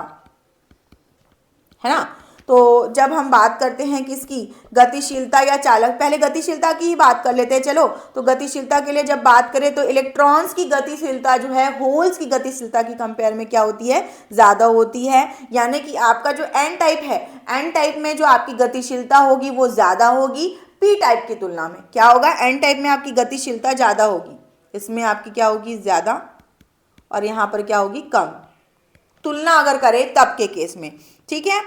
है ना। तो जब हम बात करते हैं किसकी, गतिशीलता या चालक, पहले गतिशीलता की ही बात कर लेते हैं चलो। तो गतिशीलता के लिए जब बात करें तो इलेक्ट्रॉन्स की गतिशीलता जो है होल्स की गतिशीलता की कंपेयर में क्या होती है, ज़्यादा होती है। यानी कि आपका जो एन टाइप है, एन टाइप में जो आपकी गतिशीलता होगी वो ज़्यादा होगी पी टाइप की तुलना में। क्या होगा, एन टाइप में आपकी गतिशीलता ज़्यादा होगी, इसमें आपकी क्या होगी, ज़्यादा, और यहाँ पर क्या होगी, कम, तुलना अगर करें तब के केस में। ठीक है,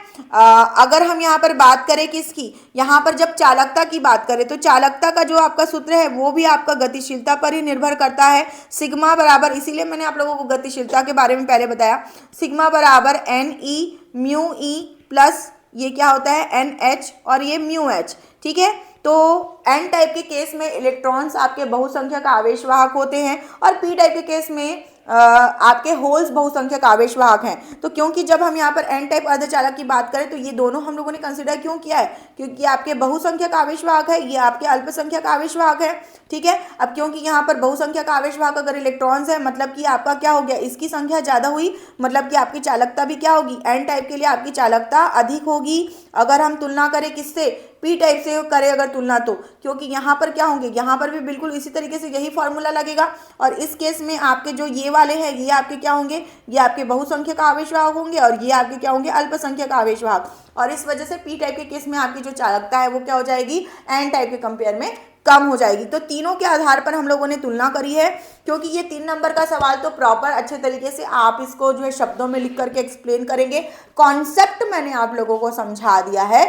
अगर हम यहाँ पर बात करें किसकी, यहाँ पर जब चालकता की बात करें तो चालकता का जो आपका सूत्र है वो भी आपका गतिशीलता पर ही निर्भर करता है। सिग्मा बराबर, इसीलिए मैंने आप लोगों को गतिशीलता के बारे में पहले बताया, सिग्मा बराबर N E mu E plus ये क्या होता है, एन एच, और ये म्यू एच। ठीक है, तो एन टाइप के केस में इलेक्ट्रॉन्स आपके बहुसंख्यक आवेशवाहक होते हैं और पी टाइप के केस में आपके होल्स बहुसंख्यक आवेशवाहक हैं। तो क्योंकि जब हम यहाँ पर एन टाइप अर्धचालक की बात करें तो ये दोनों हम लोगों ने कंसिडर क्यों किया है, क्योंकि आपके बहुसंख्यक आवेशवाहक है, ये आपके अल्पसंख्यक आवेशवाहक है। ठीक है, अब क्योंकि यहाँ पर बहुसंख्यक आवेशवाहक अगर इलेक्ट्रॉन्स है मतलब कि आपका क्या हो गया, इसकी संख्या ज़्यादा हुई, मतलब कि आपकी चालकता भी क्या होगी, एन टाइप के लिए आपकी चालकता अधिक होगी। अगर हम तुलना करें किससे, पी टाइप से करें अगर तुलना, तो क्योंकि यहाँ पर क्या होंगे, यहाँ पर भी बिल्कुल इसी तरीके से यही फॉर्मूला लगेगा। और इस केस में आपके जो ये वाले हैं ये आपके क्या होंगे, ये आपके बहुसंख्यक आवेशवाहक होंगे और ये आपके क्या होंगे, अल्पसंख्यक आवेशवाहक। और इस वजह से पी टाइप के केस में आपकी जो चालकता है वो क्या हो जाएगी, एन टाइप के कंपेयर में कम हो जाएगी। तो तीनों के आधार पर हम लोगों ने तुलना करी है। क्योंकि ये 3 नंबर का सवाल तो प्रॉपर अच्छे तरीके से आप इसको जो है शब्दों में लिख करके एक्सप्लेन करेंगे, कॉन्सेप्ट मैंने आप लोगों को समझा दिया है,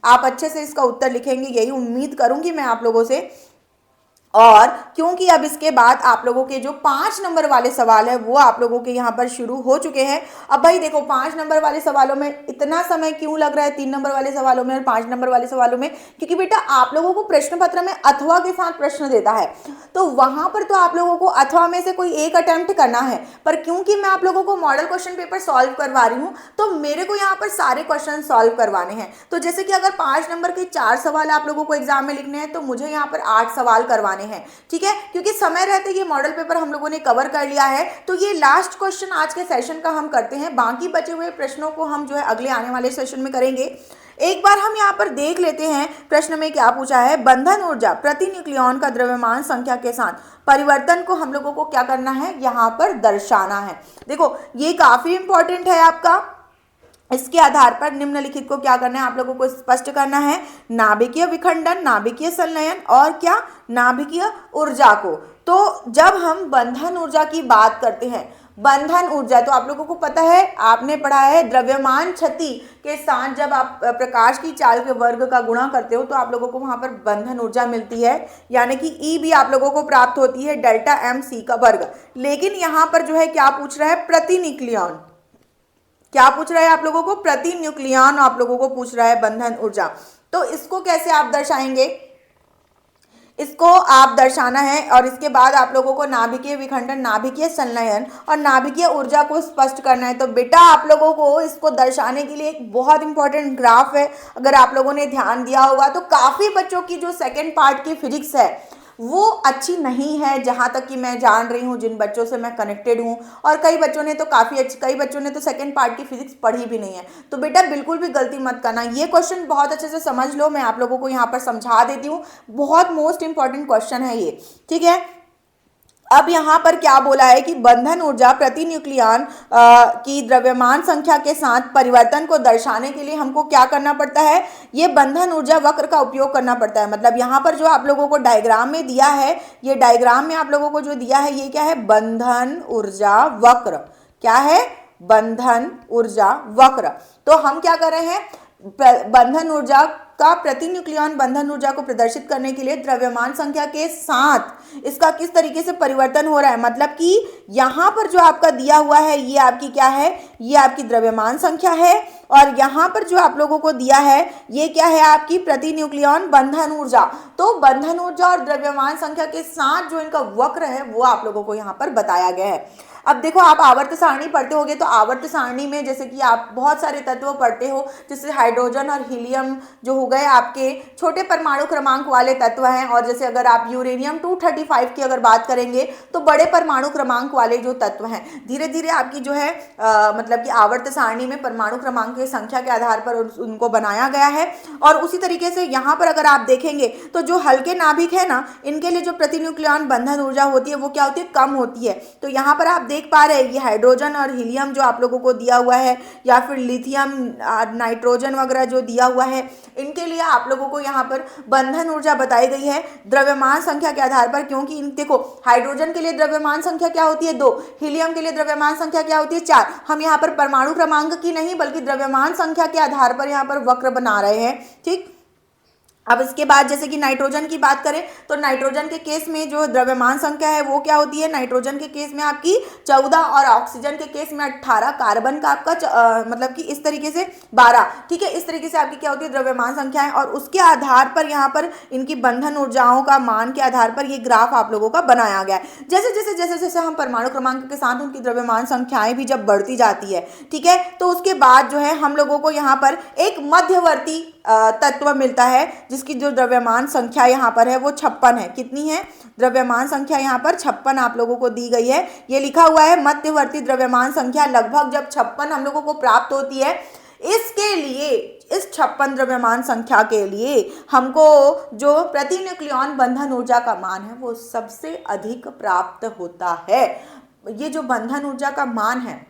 आप अच्छे से इसका उत्तर लिखेंगे यही उम्मीद करूंगी मैं आप लोगों से। और क्योंकि अब इसके बाद आप लोगों के जो 5 नंबर वाले सवाल है वो आप लोगों के यहाँ पर शुरू हो चुके हैं। अब भाई देखो 5 नंबर वाले सवालों में इतना समय क्यों लग रहा है 3 नंबर वाले सवालों में और 5 नंबर वाले सवालों में, क्योंकि बेटा आप लोगों को प्रश्न पत्र में अथवा के साथ प्रश्न देता है, तो वहां पर तो आप लोगों को अथवा में से कोई एक अटेम्प्ट करना है। पर क्योंकि मैं आप लोगों को मॉडल क्वेश्चन पेपर सॉल्व करवा रही हूँ तो मेरे को यहाँ पर सारे क्वेश्चन सॉल्व करवाने हैं। तो जैसे कि अगर 5 नंबर के 4 सवाल आप लोगों को एग्जाम में लिखने हैं तो मुझे यहाँ पर 8 सवाल करवाने हैं। ठीक है, क्योंकि समय रहते ये मॉडल पेपर हम लोगों ने कवर कर लिया है, तो ये लास्ट क्वेश्चन आज के सेशन का हम करते हैं, बाकी बचे हुए प्रश्नों को हम जो है अगले आने वाले सेशन में करेंगे। एक बार हम यहाँ पर देख लेते हैं प्रश्न में क्या पूछा है, बंधन ऊर्जा प्रति न्यूक्लियॉन का द्रव्यमान संख्या के साथ परिवर्तन को हम लोगों को क्या करना है, यहाँ पर दर्शाना है। देखो ये काफी इंपॉर्टेंट है आपका, इसके आधार पर निम्नलिखित को क्या करना है, आप लोगों को स्पष्ट करना है, नाभिकीय विखंडन, नाभिकीय संलयन और क्या, नाभिकीय ऊर्जा को। तो जब हम बंधन ऊर्जा की बात करते हैं, बंधन ऊर्जा तो आप लोगों को पता है, आपने पढ़ा है द्रव्यमान क्षति के साथ जब आप प्रकाश की चाल के वर्ग का गुणा करते हो तो आप लोगों को वहां पर बंधन ऊर्जा मिलती है, यानी कि ई भी आप लोगों को प्राप्त होती है डेल्टा एम सी का वर्ग। लेकिन यहाँ पर जो है क्या पूछ रहा है, प्रति न्यूक्लियॉन, क्या पूछ रहा है आप लोगों को, प्रति न्यूक्लियॉन आप लोगों को पूछ रहा है बंधन ऊर्जा। तो इसको कैसे आप दर्शाएंगे, इसको आप दर्शाना है और इसके बाद आप लोगों को नाभिकीय विखंडन, नाभिकीय संलयन और नाभिकीय ऊर्जा को स्पष्ट करना है। तो बेटा आप लोगों को इसको दर्शाने के लिए एक बहुत इंपॉर्टेंट ग्राफ है, अगर आप लोगों ने ध्यान दिया होगा तो काफी बच्चों की जो सेकेंड पार्ट की फिजिक्स है वो अच्छी नहीं है, जहां तक कि मैं जान रही हूं, जिन बच्चों से मैं कनेक्टेड हूं, और कई बच्चों ने तो काफ़ी अच्छी, कई बच्चों ने तो सेकंड पार्ट की फिजिक्स पढ़ी भी नहीं है। तो बेटा बिल्कुल भी गलती मत करना, ये क्वेश्चन बहुत अच्छे से समझ लो, मैं आप लोगों को यहाँ पर समझा देती हूँ, बहुत मोस्ट इंपॉर्टेंट क्वेश्चन है ये। ठीक है, अब यहाँ पर क्या बोला है कि बंधन ऊर्जा प्रति न्यूक्लियॉन की द्रव्यमान संख्या के साथ परिवर्तन को दर्शाने के लिए हमको क्या करना पड़ता है, ये बंधन ऊर्जा वक्र का उपयोग करना पड़ता है। मतलब यहाँ पर जो आप लोगों को डायग्राम में दिया है, ये डायग्राम में आप लोगों को जो दिया है ये क्या है, बंधन ऊर्जा वक्र, क्या है, बंधन ऊर्जा वक्र। तो हम क्या कर रहे हैं, बंधन ऊर्जा का प्रति न्यूक्लियॉन बंधन ऊर्जा को प्रदर्शित करने के लिए द्रव्यमान संख्या के साथ इसका किस तरीके से परिवर्तन हो रहा है, मतलब कि यहाँ पर जो आपका दिया हुआ है ये आपकी क्या है, ये आपकी द्रव्यमान संख्या है, और यहाँ पर जो आप लोगों को दिया है ये क्या है, आपकी प्रति न्यूक्लियॉन बंधन ऊर्जा। तो बंधन ऊर्जा और द्रव्यमान संख्या के साथ जो इनका वक्र है वो आप लोगों को यहाँ पर बताया गया है। अब देखो, आप आवर्त सारणी पढ़ते होगे तो आवर्त सारणी में जैसे कि आप बहुत सारे तत्व पढ़ते हो, जैसे हाइड्रोजन और हीलियम जो हो गए आपके छोटे परमाणु क्रमांक वाले तत्व हैं, और जैसे अगर आप यूरेनियम 235 की अगर बात करेंगे तो बड़े परमाणु क्रमांक वाले जो तत्व हैं। धीरे धीरे आपकी जो है मतलब कि आवर्त सारणी में परमाणु क्रमांक की संख्या के आधार पर उनको बनाया गया है। और उसी तरीके से यहाँ पर अगर आप देखेंगे तो जो हल्के नाभिक है ना, इनके लिए जो प्रतिन्यूक्लियॉन बंधन ऊर्जा होती है वो क्या होती है, कम होती है। तो यहाँ पर आप देख पा रहे हैं ये हाइड्रोजन और हीलियम जो आप लोगों को दिया हुआ है, या फिर लिथियम नाइट्रोजन वगैरह जो दिया हुआ है, इनके लिए आप लोगों को यहाँ पर बंधन ऊर्जा बताई गई है द्रव्यमान संख्या के आधार पर। क्योंकि देखो, हाइड्रोजन के लिए द्रव्यमान संख्या क्या होती है, 2, हीलियम के लिए द्रव्यमान संख्या क्या होती है, 4। हम यहाँ पर परमाणु क्रमांक की नहीं बल्कि द्रव्यमान संख्या के आधार पर यहाँ पर वक्र बना रहे हैं, ठीक। अब इसके बाद जैसे कि नाइट्रोजन की बात करें तो नाइट्रोजन के केस में जो द्रव्यमान संख्या है वो क्या होती है, नाइट्रोजन के केस में आपकी 14 और ऑक्सीजन के केस में 18, कार्बन का आपका मतलब कि इस तरीके से 12, ठीक है। इस तरीके से आपकी क्या होती है द्रव्यमान संख्याएं, और उसके आधार पर यहाँ पर इनकी बंधन ऊर्जाओं का मान के आधार पर ये ग्राफ आप लोगों का बनाया गया है। जैसे जैसे जैसे जैसे हम परमाणु क्रमांक के साथ उनकी द्रव्यमान संख्याएं भी जब बढ़ती जाती है, ठीक है, तो उसके बाद जो है हम लोगों को यहाँ पर एक मध्यवर्ती तत्व मिलता है जिसकी जो द्रव्यमान संख्या यहाँ पर है वो 56 है। कितनी है द्रव्यमान संख्या यहाँ पर, 56 आप लोगों को दी गई है। ये लिखा हुआ है मध्यवर्ती द्रव्यमान संख्या लगभग जब 56 हम लोगों को प्राप्त होती है, इसके लिए इस 56 द्रव्यमान संख्या के लिए हमको जो प्रतिन्यूक्लियॉन बंधन ऊर्जा का मान है वो सबसे अधिक प्राप्त होता है। ये जो बंधन ऊर्जा का मान है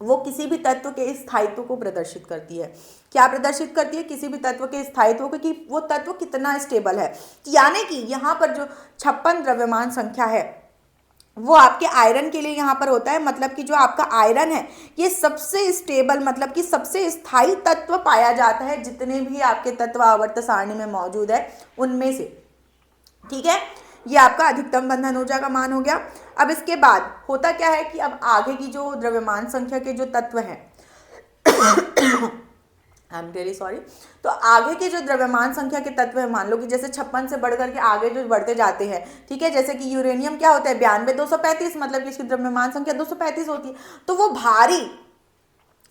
वो किसी भी तत्व के स्थायित्व को प्रदर्शित करती है। क्या प्रदर्शित करती है, किसी भी तत्व के स्थायित्व को, कि वो तत्व कितना स्टेबल है। यानी कि यहाँ पर जो 56 द्रव्यमान संख्या है वो आपके आयरन के लिए यहाँ पर होता है। मतलब कि जो आपका आयरन है ये सबसे स्टेबल मतलब कि सबसे स्थायी तत्व पाया जाता है जितने भी आपके तत्व आवर्त सारणी में मौजूद है उनमें से, ठीक है। ये आपका अधिकतम बंधन ऊर्जा का मान हो गया। अब इसके बाद होता क्या है कि अब आगे की जो द्रव्यमान संख्या के जो तत्व हैं आई एम रियली सॉरी, तो आगे के जो द्रव्यमान संख्या के तत्व है, मान लो कि जैसे 56 से बढ़कर के आगे जो बढ़ते जाते हैं, ठीक है, जैसे कि यूरेनियम क्या होता है 92 235, मतलब कि इसकी द्रव्यमान संख्या 235 होती है। तो वो भारी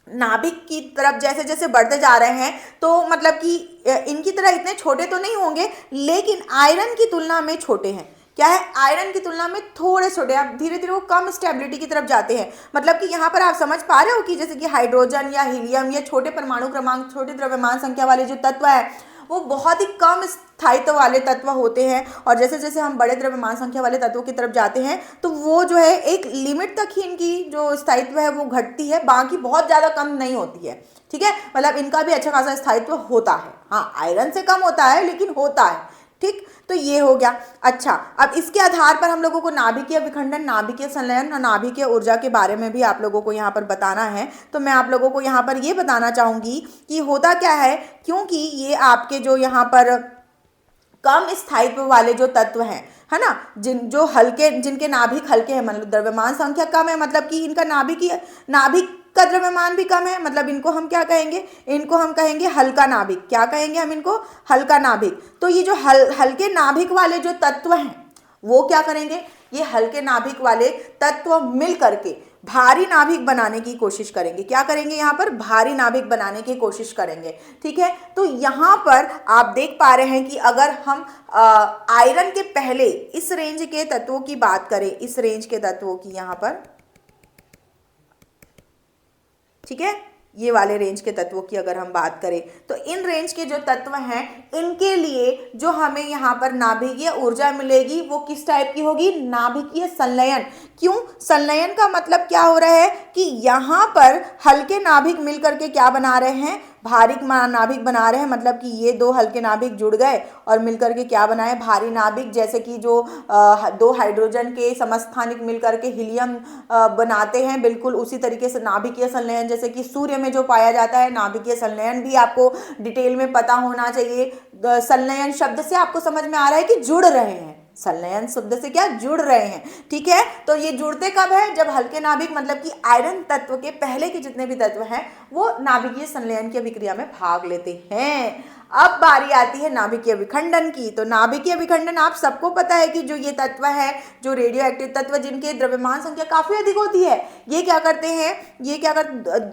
नाभिक की तरफ जैसे जैसे बढ़ते जा रहे हैं तो मतलब कि इनकी तरह इतने छोटे तो नहीं होंगे, लेकिन आयरन की तुलना में छोटे हैं। क्या है, आयरन की तुलना में थोड़े छोटे, आप धीरे धीरे वो कम स्टेबिलिटी की तरफ जाते हैं। मतलब कि यहाँ पर आप समझ पा रहे हो कि जैसे कि हाइड्रोजन या हीलियम या छोटे परमाणु क्रमांक, छोटे द्रव्यमान संख्या वाले जो तत्व है वो बहुत ही कम स्थायित्व वाले तत्व होते हैं, और जैसे जैसे हम बड़े द्रव्यमान संख्या वाले तत्वों की तरफ जाते हैं तो वो जो है एक लिमिट तक ही इनकी जो स्थायित्व है वो घटती है, बाकी बहुत ज़्यादा कम नहीं होती है, ठीक है। मतलब इनका भी अच्छा खासा स्थायित्व होता है, हाँ आयरन से कम होता है लेकिन होता है, ठीक। तो ये हो गया। अच्छा, अब इसके आधार पर हम लोगों को नाभिकीय विखंडन, नाभिकीय संलयन और नाभिकीय ऊर्जा के बारे में भी आप लोगों को यहाँ पर बताना है। तो मैं आप लोगों को यहाँ पर ये बताना चाहूँगी कि होता क्या है, क्योंकि ये आपके जो यहाँ पर कम स्थायित्व वाले जो तत्व हैं, है ना, जिनके नाभिक हल्के हैं, मतलब द्रव्यमान संख्या कम है, मतलब कि इनका नाभिक का द्रव्यमान भी कम है, मतलब इनको हम क्या कहेंगे, इनको हम कहेंगे हल्का नाभिक। क्या कहेंगे हम इनको, हल्का नाभिक। तो ये जो हल्के नाभिक वाले जो तत्व हैं वो क्या करेंगे, ये हल्के नाभिक वाले तत्व मिल करके भारी नाभिक बनाने की कोशिश करेंगे। क्या करेंगे, यहाँ पर भारी नाभिक बनाने की कोशिश करेंगे, ठीक है। तो यहाँ पर आप देख पा रहे हैं कि अगर हम आयरन के पहले इस रेंज के तत्वों की बात करें, इस रेंज के तत्वों की यहाँ पर, ठीक है, ये वाले रेंज के तत्वों की अगर हम बात करें तो इन रेंज के जो तत्व हैं इनके लिए जो हमें यहाँ पर नाभिकीय ऊर्जा मिलेगी वो किस टाइप की होगी, नाभिकीय संलयन। क्यों, संलयन का मतलब क्या हो रहा है कि यहाँ पर हल्के नाभिक मिल करके क्या बना रहे हैं, भारी नाभिक बना रहे हैं। मतलब कि ये दो हल्के नाभिक जुड़ गए और मिलकर के क्या बनाए, भारी नाभिक। जैसे कि जो दो हाइड्रोजन के समस्थानिक मिलकर के हीलियम बनाते हैं, बिल्कुल उसी तरीके से नाभिकीय संलयन जैसे कि सूर्य में जो पाया जाता है, नाभिकीय संलयन भी आपको डिटेल में पता होना चाहिए। संलयन शब्द से आपको समझ में आ रहा है कि जुड़ रहे हैं, संलयन शब्द से क्या जुड़ रहे हैं, ठीक है। तो ये जुड़ते कब है, जब हल्के नाभिक मतलब कि आयरन तत्व के पहले के जितने भी तत्व हैं वो नाभिकीय संलयन की अभिक्रिया में भाग लेते हैं। अब बारी आती है नाभिकीय विखंडन की। तो नाभिकीय विखंडन आप सबको पता है कि जो ये तत्व है, जो रेडियो एक्टिव तत्व जिनके द्रव्यमान संख्या काफी अधिक होती है, ये क्या करते हैं,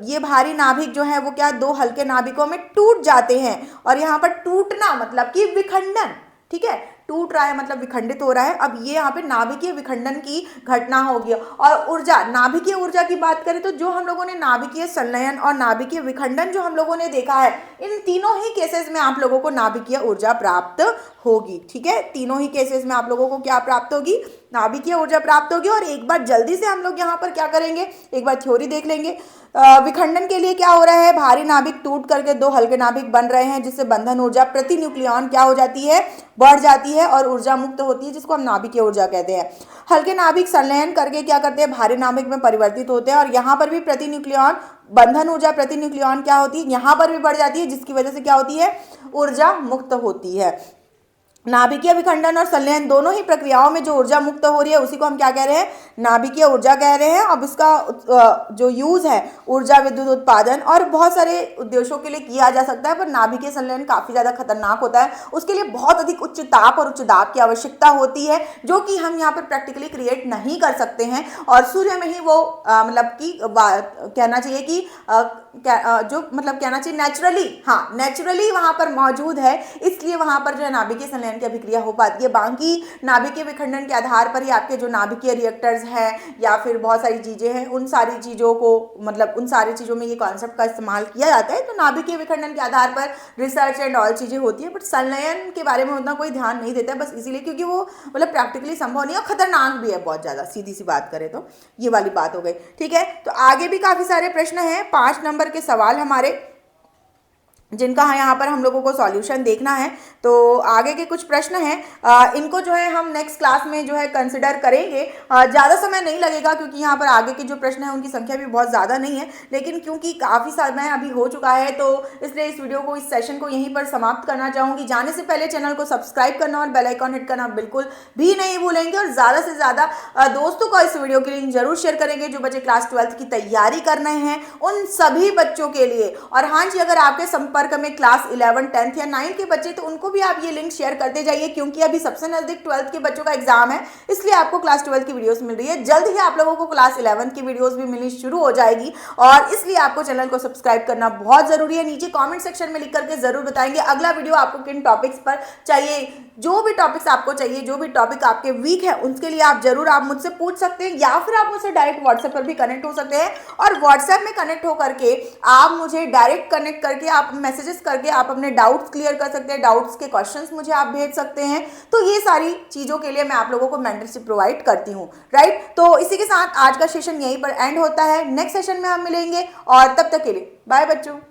ये भारी नाभिक जो है वो क्या दो हल्के नाभिकों में टूट जाते हैं। और यहाँ पर टूटना मतलब कि विखंडन, ठीक है, टूट रहा है मतलब विखंडित हो रहा है। अब ये यहाँ पे नाभिकीय विखंडन की घटना होगी। और ऊर्जा, नाभिकीय ऊर्जा की बात करें तो जो हम लोगों ने नाभिकीय संलयन और नाभिकीय विखंडन जो हम लोगों ने देखा है, इन तीनों ही केसेस में आप लोगों को नाभिकीय ऊर्जा प्राप्त होगी, ठीक है। तीनों ही केसेस में आप लोगों को क्या प्राप्त होगी, नाभिकीय ऊर्जा प्राप्त होगी। और एक बार जल्दी से हम लोग यहाँ पर क्या करेंगे, एक बार थ्योरी देख लेंगे। विखंडन के लिए क्या हो रहा है, भारी नाभिक टूट करके दो हल्के नाभिक बन रहे हैं, जिससे बंधन ऊर्जा प्रति न्यूक्लियॉन क्या हो जाती है, बढ़ जाती है और ऊर्जा मुक्त होती है, जिसको हम नाभिकीय ऊर्जा कहते हैं। हल्के नाभिक संलयन करके क्या करते हैं, भारी नाभिक में परिवर्तित होते हैं और यहाँ पर भी प्रति न्यूक्लियॉन बंधन ऊर्जा प्रति न्यूक्लियॉन क्या होती है, यहाँ पर भी बढ़ जाती है, जिसकी वजह से क्या होती है, ऊर्जा मुक्त होती है। नाभिकीय विखंडन और संलयन दोनों ही प्रक्रियाओं में जो ऊर्जा मुक्त हो रही है उसी को हम क्या कह रहे हैं, नाभिकीय ऊर्जा कह रहे हैं। अब इसका जो यूज है ऊर्जा विद्युत उत्पादन और बहुत सारे उद्देश्यों के लिए किया जा सकता है, पर नाभिकीय संलयन काफी ज्यादा खतरनाक होता है। उसके लिए बहुत अधिक उच्च ताप और उच्च दाब की आवश्यकता होती है, जो कि हम यहाँ पर प्रैक्टिकली क्रिएट नहीं कर सकते हैं। और सूर्य में ही वो मतलब कि कहना चाहिए कि जो मतलब कहना चाहिए नेचुरली, हाँ नेचुरली वहां पर मौजूद है, इसलिए वहां पर जो है नाभिकीय संलयन की अभिक्रिया हो पाती है। बाकी नाभिकीय विखंडन के आधार पर ही आपके जो नाभिकीय रिएक्टर्स हैं या फिर बहुत सारी चीजें हैं, उन सारी चीजों को मतलब उन सारी चीजों में ये कॉन्सेप्ट का इस्तेमाल किया जाता है। तो नाभिकीय विखंडन के आधार पर रिसर्च एंड ऑल चीजें होती है, बट संलयन के बारे में उतना कोई ध्यान नहीं देता है, बस इसीलिए क्योंकि वो मतलब प्रैक्टिकली संभव नहीं है, खतरनाक भी है बहुत ज्यादा, सीधी सी बात करें तो ये वाली बात हो गई, ठीक है। तो आगे भी काफी सारे प्रश्न हैं, 5 नंबर के सवाल हमारे, जिनका यहाँ पर हम लोगों को सॉल्यूशन देखना है। तो आगे के कुछ प्रश्न हैं, इनको जो है हम नेक्स्ट क्लास में जो है कंसिडर करेंगे। ज़्यादा समय नहीं लगेगा क्योंकि यहाँ पर आगे के जो प्रश्न हैं उनकी संख्या भी बहुत ज़्यादा नहीं है, लेकिन क्योंकि काफ़ी समय अभी हो चुका है तो इसलिए इस वीडियो को, इस सेशन को यहीं पर समाप्त करना चाहूँगी। जाने से पहले चैनल को सब्सक्राइब करना और बेल आइकॉन हिट करना बिल्कुल भी नहीं भूलेंगे, और ज़्यादा से ज़्यादा दोस्तों को इस वीडियो की लिंक जरूर शेयर करेंगे जो बच्चे क्लास 12th की तैयारी कर रहे हैं, उन सभी बच्चों के लिए। और हाँ जी, अगर आपके संपर्क में क्लास 11, 10th या 9th के बच्चे, तो उनको भी आप ये लिंक शेयर करते जाइए, क्योंकि अभी सबसे नजदीक 12th के बच्चों का एग्जाम है, इसलिए आपको क्लास 12 की वीडियोस मिल रही है। जल्द ही आप लोगों को क्लास 11 की वीडियोस भी मिलनी शुरू हो जाएगी, और इसलिए आपको चैनल को सब्सक्राइब करना बहुत जरूरी है। नीचे कॉमेंट सेक्शन में लिख करके जरूर बताएंगे अगला वीडियो आपको किन टॉपिक्स पर चाहिए। जो भी टॉपिक्स आपको चाहिए, जो भी टॉपिक आपके वीक है, उसके लिए आप जरूर आप मुझसे पूछ सकते हैं, या फिर आप मुझसे डायरेक्ट व्हाट्सएप पर भी कनेक्ट हो सकते हैं। और व्हाट्सएप में कनेक्ट होकर के आप मुझे डायरेक्ट कनेक्ट करके आप मैसेजेस करके आप अपने डाउट्स क्लियर कर सकते हैं, डाउट्स के क्वेश्चंस मुझे आप भेज सकते हैं। तो ये सारी चीजों के लिए मैं आप लोगों को मेंटरशिप प्रोवाइड करती हूँ, राइट। तो इसी के साथ आज का सेशन यहीं पर एंड होता है। नेक्स्ट सेशन में हम मिलेंगे, और तब तक के लिए बाय बच्चों।